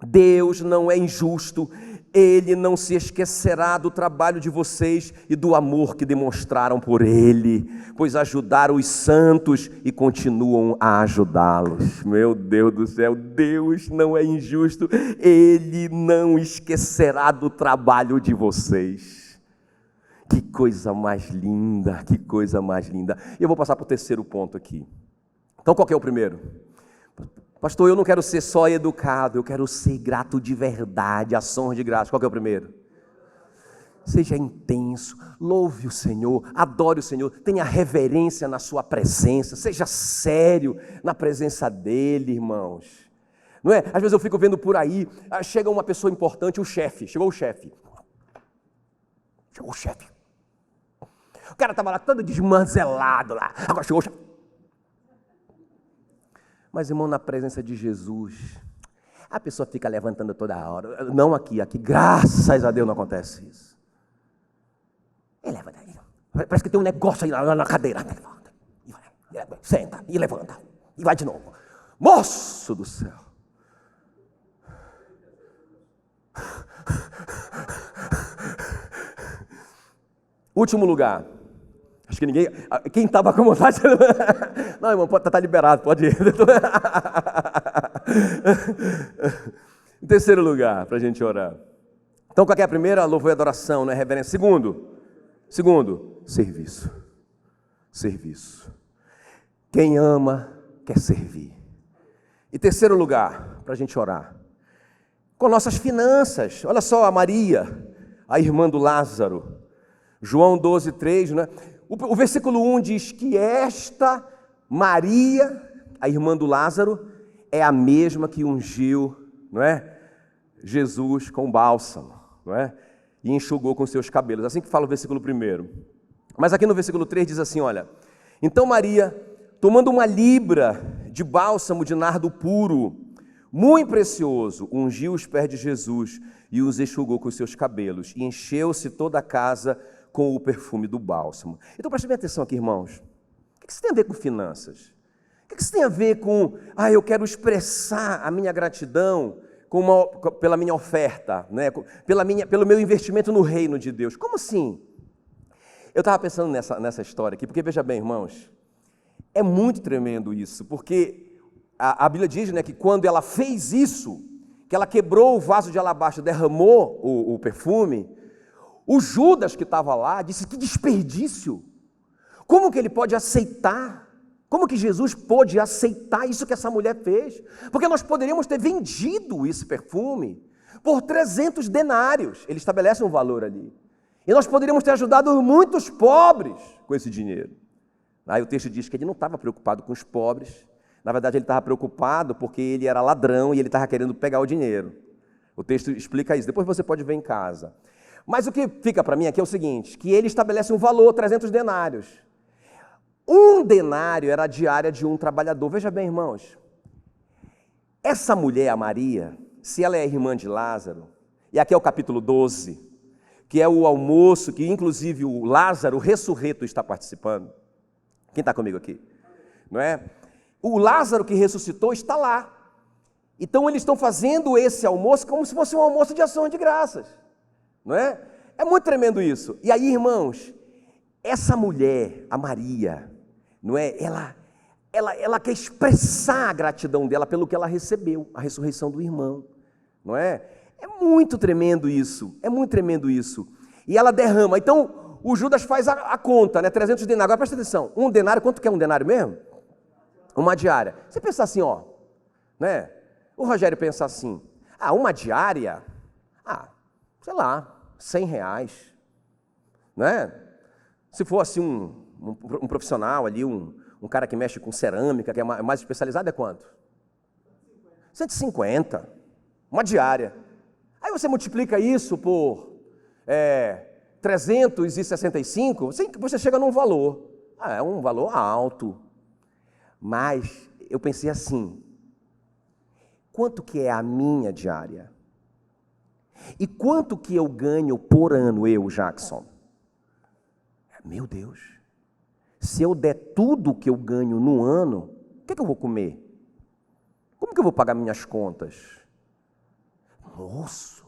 A: Deus não é injusto, Ele não se esquecerá do trabalho de vocês e do amor que demonstraram por Ele, pois ajudaram os santos e continuam a ajudá-los. Meu Deus do céu, Deus não é injusto, Ele não esquecerá do trabalho de vocês. Que coisa mais linda, que coisa mais linda. E eu vou passar para o terceiro ponto aqui. Então qual que é o primeiro? Pastor, eu não quero ser só educado, eu quero ser grato de verdade, ações de graça. Qual que é o primeiro? Seja intenso, louve o Senhor, adore o Senhor, tenha reverência na sua presença, seja sério na presença dEle, irmãos. Não é? Às vezes eu fico vendo por aí, chega uma pessoa importante, o chefe, chegou o chefe. Chegou o chefe. O cara estava lá todo desmanzelado lá. Agora chegou o chefe. Mas, irmão, na presença de Jesus, a pessoa fica levantando toda hora. Não aqui, graças a Deus não acontece isso. Ele levanta aí. Parece que tem um negócio aí lá na cadeira. Senta e levanta. E vai de novo. Moço do céu. Último lugar. Acho que ninguém... Quem estava com vontade... Não, irmão, tá liberado, pode ir. Em terceiro lugar, para a gente orar. Então, qual é a primeira? Louvor e adoração, não é reverência. Segundo, serviço. Serviço. Quem ama, quer servir. E terceiro lugar, para a gente orar. Com nossas finanças. Olha só a Maria, a irmã do Lázaro. João 12, 3, né? O versículo 1 diz que esta Maria, a irmã do Lázaro, é a mesma que ungiu, não é? Jesus com bálsamo, não é? E enxugou com seus cabelos. Assim que fala o versículo 1. Mas aqui no versículo 3 diz assim, olha: então Maria, tomando uma libra de bálsamo de nardo puro, muito precioso, ungiu os pés de Jesus e os enxugou com seus cabelos, e encheu-se toda a casa com o perfume do bálsamo. Então preste bem atenção aqui, irmãos. O que isso tem a ver com finanças? O que isso tem a ver com, eu quero expressar a minha gratidão pela minha oferta, né? Pelo meu investimento no reino de Deus? Como assim? Eu estava pensando nessa história aqui, porque veja bem, irmãos, é muito tremendo isso, porque a Bíblia diz, né, que quando ela fez isso, que ela quebrou o vaso de alabastro, derramou o perfume, o Judas que estava lá disse: que desperdício! Como que ele pode aceitar? Como que Jesus pôde aceitar isso que essa mulher fez? Porque nós poderíamos ter vendido esse perfume por 300 denários. Ele estabelece um valor ali. E nós poderíamos ter ajudado muitos pobres com esse dinheiro. Aí o texto diz que ele não estava preocupado com os pobres. Na verdade, ele estava preocupado porque ele era ladrão e ele estava querendo pegar o dinheiro. O texto explica isso. Depois você pode ver em casa. Mas o que fica para mim aqui é o seguinte, que ele estabelece um valor, 300 denários. Um denário era a diária de um trabalhador. Veja bem, irmãos, essa mulher, a Maria, se ela é irmã de Lázaro, e aqui é o capítulo 12, que é o almoço, que inclusive o Lázaro ressurreto está participando. Quem está comigo aqui? Não é? O Lázaro que ressuscitou está lá. Então eles estão fazendo esse almoço como se fosse um almoço de ação de graças. Não é? É muito tremendo isso. E aí, irmãos, essa mulher, a Maria, não é? Ela quer expressar a gratidão dela pelo que ela recebeu, a ressurreição do irmão, não é? É muito tremendo isso, é muito tremendo isso. E ela derrama. Então, o Judas faz a conta, né? 300 denários. Agora presta atenção, um denário, quanto que é um denário mesmo? Uma diária. Você pensa assim, ó, né? O Rogério pensa assim, uma diária, sei lá, R$100, né? Se for assim um profissional ali, um cara que mexe com cerâmica, que é mais especializado, é quanto? 150, uma diária. Aí você multiplica isso por 365, você chega num valor. É um valor alto. Mas eu pensei assim, quanto que é a minha diária? E quanto que eu ganho por ano, eu, Jackson? Meu Deus, se eu der tudo que eu ganho no ano, o que eu vou comer? Como que eu vou pagar minhas contas? Moço,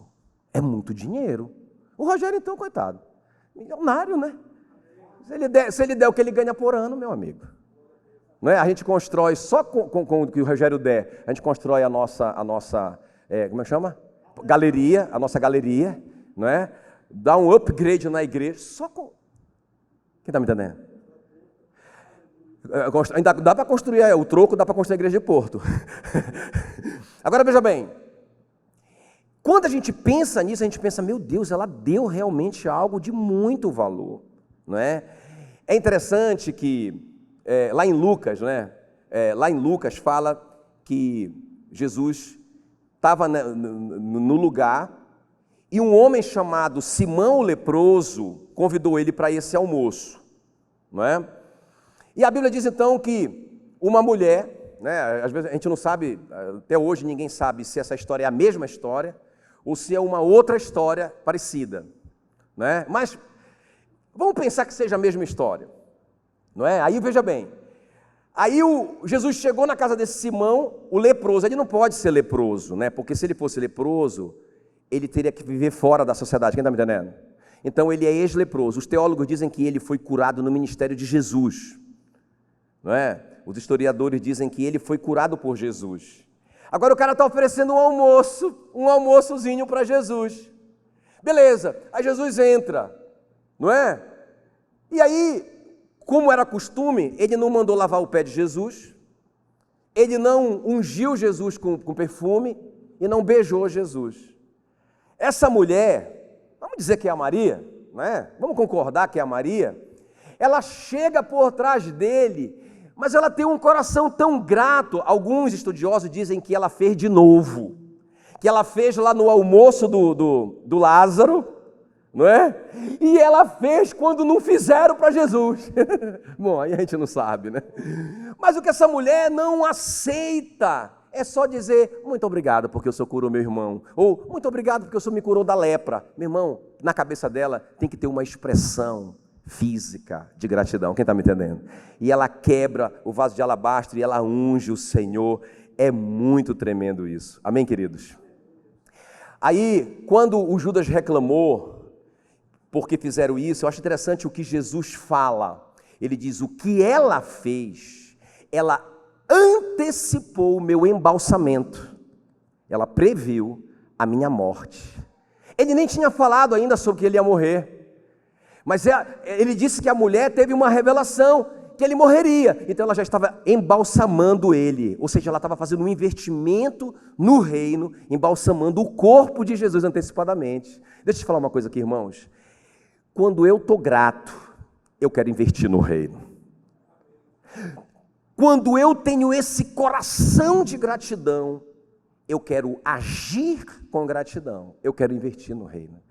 A: é muito dinheiro. O Rogério, então, coitado, milionário, né? Se ele der o que ele ganha por ano, meu amigo. Não é? A gente constrói, só com o que o Rogério der, a gente constrói a nossa como é que chama? Galeria, a nossa galeria, não é? Dá um upgrade na igreja, só com... Quem está me entendendo? Ainda dá para construir o troco, dá para construir a igreja de Porto. Agora veja bem, quando a gente pensa nisso, a gente pensa, meu Deus, ela deu realmente algo de muito valor, não é? É interessante que lá em Lucas, né? Lá em Lucas fala que Jesus estava no lugar E um homem chamado Simão o leproso convidou ele para esse almoço, não é? E a Bíblia diz então que uma mulher, né, às vezes a gente não sabe, até hoje ninguém sabe se essa história é a mesma história ou se é uma outra história parecida, né? Mas vamos pensar que seja a mesma história, não é? Aí veja bem, aí Jesus chegou na casa desse Simão, o leproso. Ele não pode ser leproso, né? Porque se ele fosse leproso, ele teria que viver fora da sociedade. Quem está me entendendo? Então ele é ex-leproso. Os teólogos dizem que ele foi curado no ministério de Jesus, não é? Os historiadores dizem que ele foi curado por Jesus. Agora o cara está oferecendo um almoçozinho para Jesus. Beleza, aí Jesus entra, não é? E aí, como era costume, ele não mandou lavar o pé de Jesus, ele não ungiu Jesus com perfume e não beijou Jesus. Essa mulher, vamos dizer que é a Maria, né? Vamos concordar que é a Maria, ela chega por trás dele, mas ela tem um coração tão grato. Alguns estudiosos dizem que ela fez de novo, que ela fez lá no almoço do Lázaro, não é? E ela fez quando não fizeram para Jesus. Bom, aí a gente não sabe, né? Mas o que essa mulher não aceita é só dizer: muito obrigado porque o Senhor curou meu irmão, ou muito obrigado porque o Senhor me curou da lepra. Meu irmão, na cabeça dela tem que ter uma expressão física de gratidão. Quem está me entendendo? E ela quebra o vaso de alabastro e ela unge o Senhor. É muito tremendo isso. Amém, queridos? Aí, quando o Judas reclamou porque fizeram isso, eu acho interessante o que Jesus fala. Ele diz: o que ela fez, ela antecipou o meu embalsamento, ela previu a minha morte. Ele nem tinha falado ainda sobre que ele ia morrer, mas ele disse que a mulher teve uma revelação, que ele morreria, então ela já estava embalsamando ele, ou seja, ela estava fazendo um investimento no reino, embalsamando o corpo de Jesus antecipadamente. Deixa eu te falar uma coisa aqui, irmãos. Quando eu estou grato, eu quero investir no reino. Quando eu tenho esse coração de gratidão, eu quero agir com gratidão, eu quero investir no reino.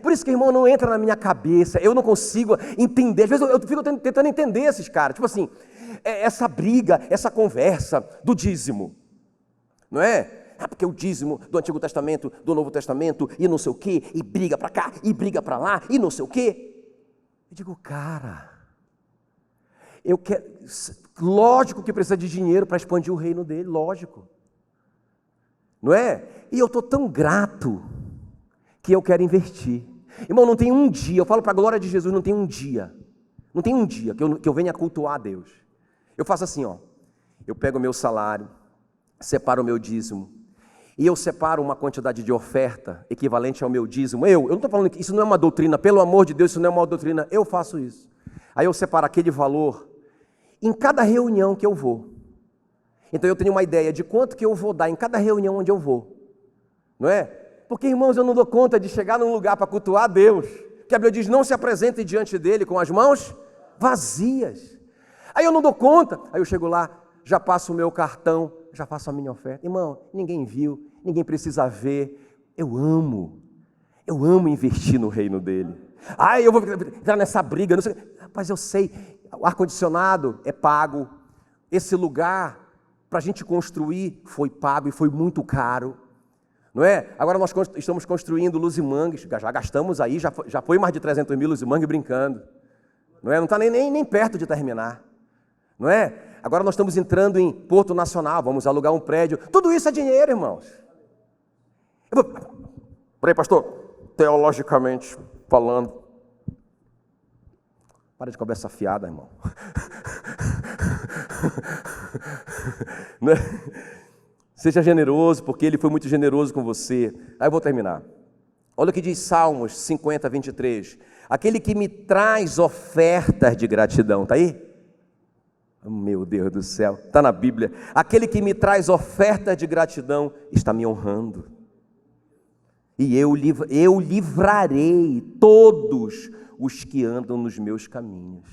A: Por isso que, irmão, não entra na minha cabeça, eu não consigo entender. Às vezes eu fico tentando entender esses caras, tipo assim, essa briga, essa conversa do dízimo, não é? Porque o dízimo do Antigo Testamento, do Novo Testamento, e não sei o quê, e briga para cá, e briga para lá, e não sei o quê. Eu digo, cara, eu quero, lógico que precisa de dinheiro para expandir o reino dele, lógico. Não é? E eu estou tão grato que eu quero investir. Irmão, não tem um dia, eu falo para a glória de Jesus, não tem um dia que eu venha cultuar a Deus. Eu faço assim, ó, eu pego o meu salário, separo o meu dízimo, e eu separo uma quantidade de oferta equivalente ao meu dízimo. Eu não estou falando que isso não é uma doutrina, pelo amor de Deus, isso não é uma doutrina, eu faço isso. Aí eu separo aquele valor em cada reunião que eu vou. Então eu tenho uma ideia de quanto que eu vou dar em cada reunião onde eu vou, não é? Porque, irmãos, eu não dou conta de chegar num lugar para cultuar a Deus, que a Bíblia diz: não se apresente diante dele com as mãos vazias. Aí eu não dou conta, aí eu chego lá, já passo o meu cartão, já faço a minha oferta. Irmão, ninguém viu, ninguém precisa ver. Eu amo investir no reino dele. Aí eu vou entrar nessa briga, não sei. Rapaz, eu sei, o ar-condicionado é pago, esse lugar para a gente construir foi pago e foi muito caro, não é? Agora nós estamos construindo Luzimangues, já gastamos aí, já foi mais de 300 mil Luzimangues brincando, não é? Não está nem perto de terminar, não é? Agora nós estamos entrando em Porto Nacional, vamos alugar um prédio, tudo isso é dinheiro, irmãos. Peraí, pastor, teologicamente falando, para de conversa fiada, irmão. Seja generoso, porque ele foi muito generoso com você. Aí eu vou terminar. Olha o que diz Salmos 50, 23. Aquele que me traz ofertas de gratidão, está aí? Meu Deus do céu, está na Bíblia. Aquele que me traz ofertas de gratidão está me honrando. E eu livrarei todos os que andam nos meus caminhos.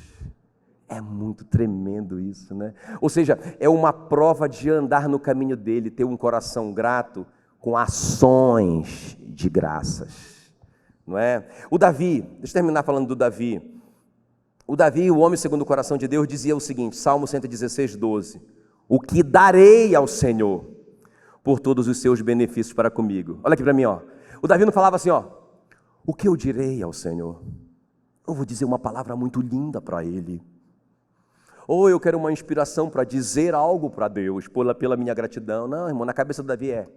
A: É muito tremendo isso, né? Ou seja, é uma prova de andar no caminho dele, ter um coração grato com ações de graças. não é? O Davi, deixa eu terminar falando do Davi. O Davi, o homem segundo o coração de Deus, dizia o seguinte, Salmo 116, 12: o que darei ao Senhor por todos os seus benefícios para comigo? Olha aqui para mim, ó. O Davi não falava assim, ó, o que eu direi ao Senhor? Eu vou dizer uma palavra muito linda para Ele. Ou eu quero uma inspiração para dizer algo para Deus, pela minha gratidão. Não, irmão, na cabeça do Davi é,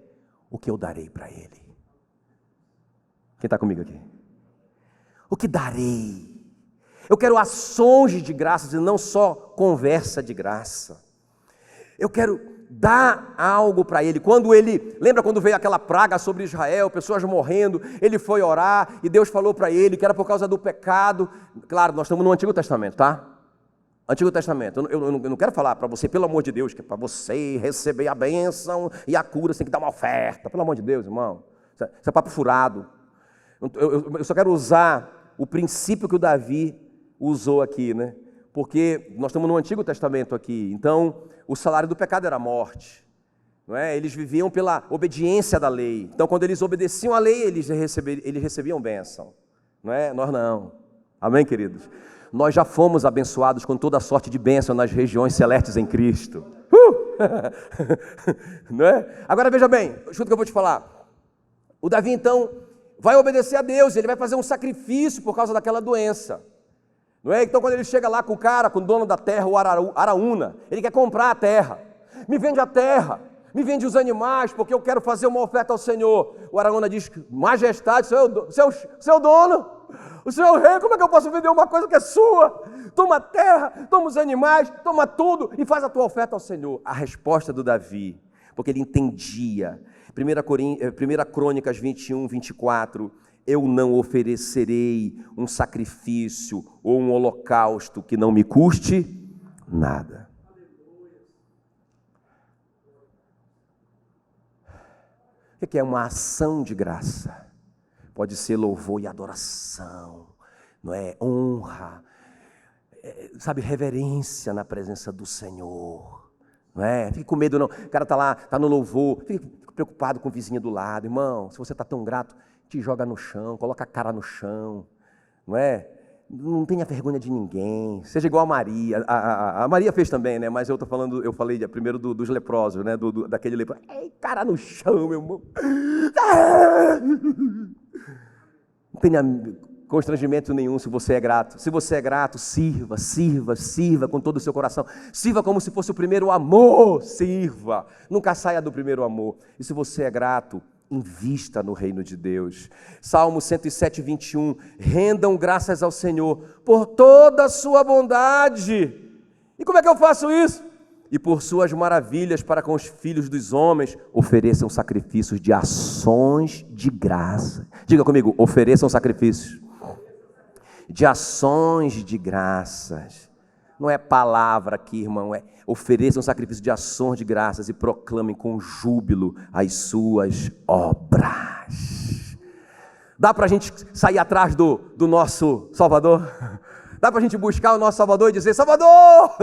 A: o que eu darei para Ele? Quem está comigo aqui? O que darei? Eu quero ações de graças e não só conversa de graça. Eu quero dar algo para ele. Lembra quando veio aquela praga sobre Israel, pessoas morrendo, ele foi orar e Deus falou para ele que era por causa do pecado. Claro, nós estamos no Antigo Testamento, tá? Antigo Testamento. Eu não quero falar para você, pelo amor de Deus, que é para você receber a bênção e a cura, você tem que dar uma oferta. Pelo amor de Deus, irmão. Isso é papo furado. Eu só quero usar o princípio que o Davi usou aqui, né? Porque nós estamos no Antigo Testamento aqui, então o salário do pecado era a morte, não é? Eles viviam pela obediência da lei, então quando eles obedeciam à lei, eles recebiam bênção, não é? Nós não, amém, queridos? Nós já fomos abençoados com toda sorte de bênção nas regiões celestes em Cristo, não é? Agora veja bem, escuta o que eu vou te falar, o Davi então vai obedecer a Deus, ele vai fazer um sacrifício por causa daquela doença. Não é? Então quando ele chega lá com o cara, com o dono da terra, o Araúna, ele quer comprar a terra, me vende a terra, me vende os animais, porque eu quero fazer uma oferta ao Senhor. O Araúna diz, majestade, seu dono, o senhor é o rei, como é que eu posso vender uma coisa que é sua? Toma a terra, toma os animais, toma tudo e faz a tua oferta ao Senhor. A resposta do Davi, porque ele entendia, 1 Crônicas 21, 24, eu não oferecerei um sacrifício ou um holocausto que não me custe nada. O que é uma ação de graça? Pode ser louvor e adoração, não é? Honra, sabe, reverência na presença do Senhor, não é? Fique com medo não, o cara está lá, está no louvor, fique preocupado com o vizinho do lado, irmão, se você está tão grato, te joga no chão, coloca a cara no chão, não é? Não tenha vergonha de ninguém, seja igual a Maria. A Maria fez também, né? Mas eu falei primeiro dos leprosos, né? Daquele leproso. Ei, cara no chão, meu irmão. Não tenha constrangimento nenhum se você é grato. Se você é grato, sirva com todo o seu coração. Sirva como se fosse o primeiro amor, sirva. Nunca saia do primeiro amor. E se você é grato, invista no reino de Deus. Salmo 107, 21. Rendam graças ao Senhor por toda a sua bondade. E como é que eu faço isso? E por suas maravilhas para com os filhos dos homens, ofereçam sacrifícios de ações de graça. Diga comigo, ofereçam sacrifícios de ações de graças. Não é palavra aqui, irmão, ofereçam sacrifício de ações de graças e proclamem com júbilo as suas obras. Dá para a gente sair atrás do nosso Salvador? Dá para a gente buscar o nosso Salvador e dizer, Salvador,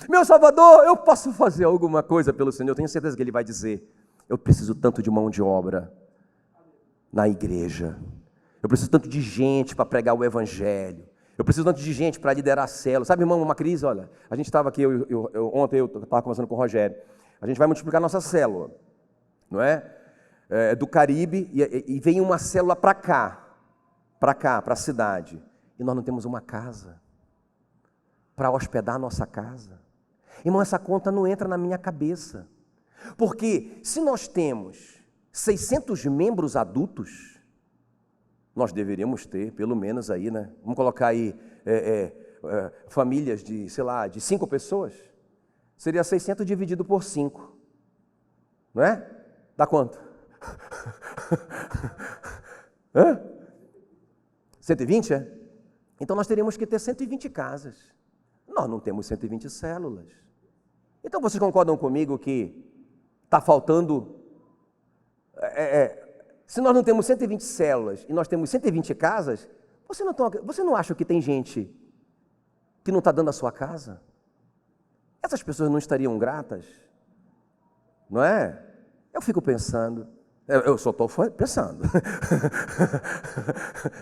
A: meu Salvador, eu posso fazer alguma coisa pelo Senhor? Eu tenho certeza que Ele vai dizer, eu preciso tanto de mão de obra na igreja, eu preciso tanto de gente para pregar o Evangelho, eu preciso tanto de gente para liderar a célula. Sabe, irmão, uma crise, olha, a gente estava aqui, ontem eu estava conversando com o Rogério, a gente vai multiplicar a nossa célula, não é? Do Caribe, e vem uma célula para cá, para a cidade, e nós não temos uma casa para hospedar a nossa casa. Irmão, essa conta não entra na minha cabeça, porque se nós temos 600 membros adultos, nós deveríamos ter, pelo menos aí, né? Vamos colocar aí famílias de, sei lá, de 5 pessoas. Seria 600 dividido por 5. Não é? Dá quanto? 120, é? Então nós teríamos que ter 120 casas. Nós não temos 120 células. Então vocês concordam comigo que está faltando... Se nós não temos 120 células e nós temos 120 casas, você não acha que tem gente que não está dando a sua casa? Essas pessoas não estariam gratas? Não é? Eu fico pensando, Eu só estou pensando.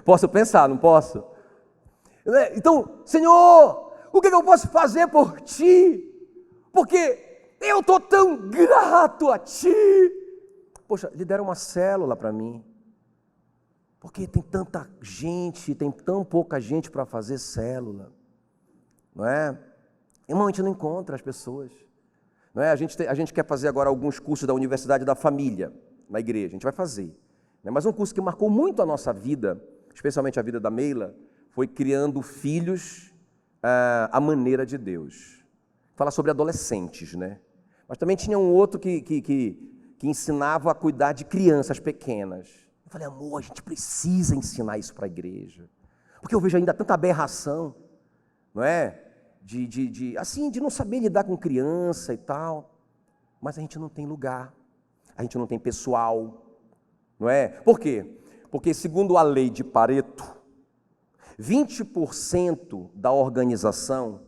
A: Posso pensar, não posso? Então, Senhor, o que eu posso fazer por Ti? Porque eu estou tão grato a Ti. Poxa, lidera uma célula para mim. Porque tem tanta gente, tem tão pouca gente para fazer célula. Não é? Irmão, a gente não encontra as pessoas. Não é? A gente quer fazer agora alguns cursos da Universidade da Família na igreja, a gente vai fazer. Mas um curso que marcou muito a nossa vida, especialmente a vida da Meila, foi criando filhos à maneira de Deus. Fala sobre adolescentes, né? Mas também tinha um outro que ensinava a cuidar de crianças pequenas. Eu falei, amor, a gente precisa ensinar isso para a igreja. Porque eu vejo ainda tanta aberração, não é? De não saber lidar com criança e tal. Mas a gente não tem lugar. A gente não tem pessoal, não é? Por quê? Porque segundo a lei de Pareto, 20% da organização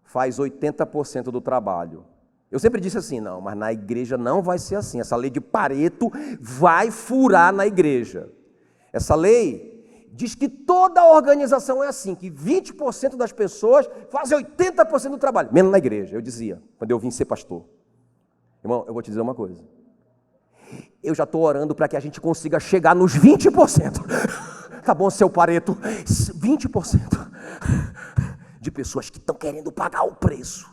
A: faz 80% do trabalho. Eu sempre disse assim, não, mas na igreja não vai ser assim. Essa lei de Pareto vai furar na igreja. Essa lei diz que toda a organização é assim, que 20% das pessoas fazem 80% do trabalho, menos na igreja, eu dizia, quando eu vim ser pastor. Irmão, eu vou te dizer uma coisa. Eu já estou orando para que a gente consiga chegar nos 20%. Tá bom, seu Pareto? 20% de pessoas que estão querendo pagar o preço.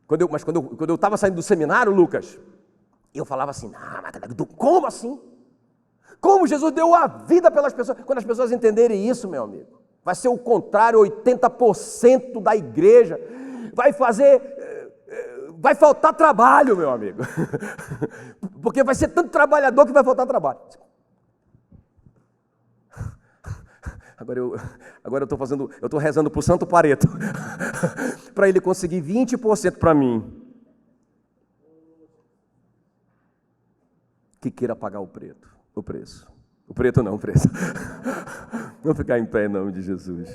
A: Quando eu estava saindo do seminário, Lucas, eu falava assim, como assim? Como Jesus deu a vida pelas pessoas? Quando as pessoas entenderem isso, meu amigo, vai ser o contrário, 80% da igreja vai faltar trabalho, meu amigo. Porque vai ser tanto trabalhador que vai faltar trabalho. Agora eu estou rezando para o Santo Pareto, para ele conseguir 20% para mim. Que queira pagar o preço. O preço não, o preço. Vamos ficar em pé em nome de Jesus.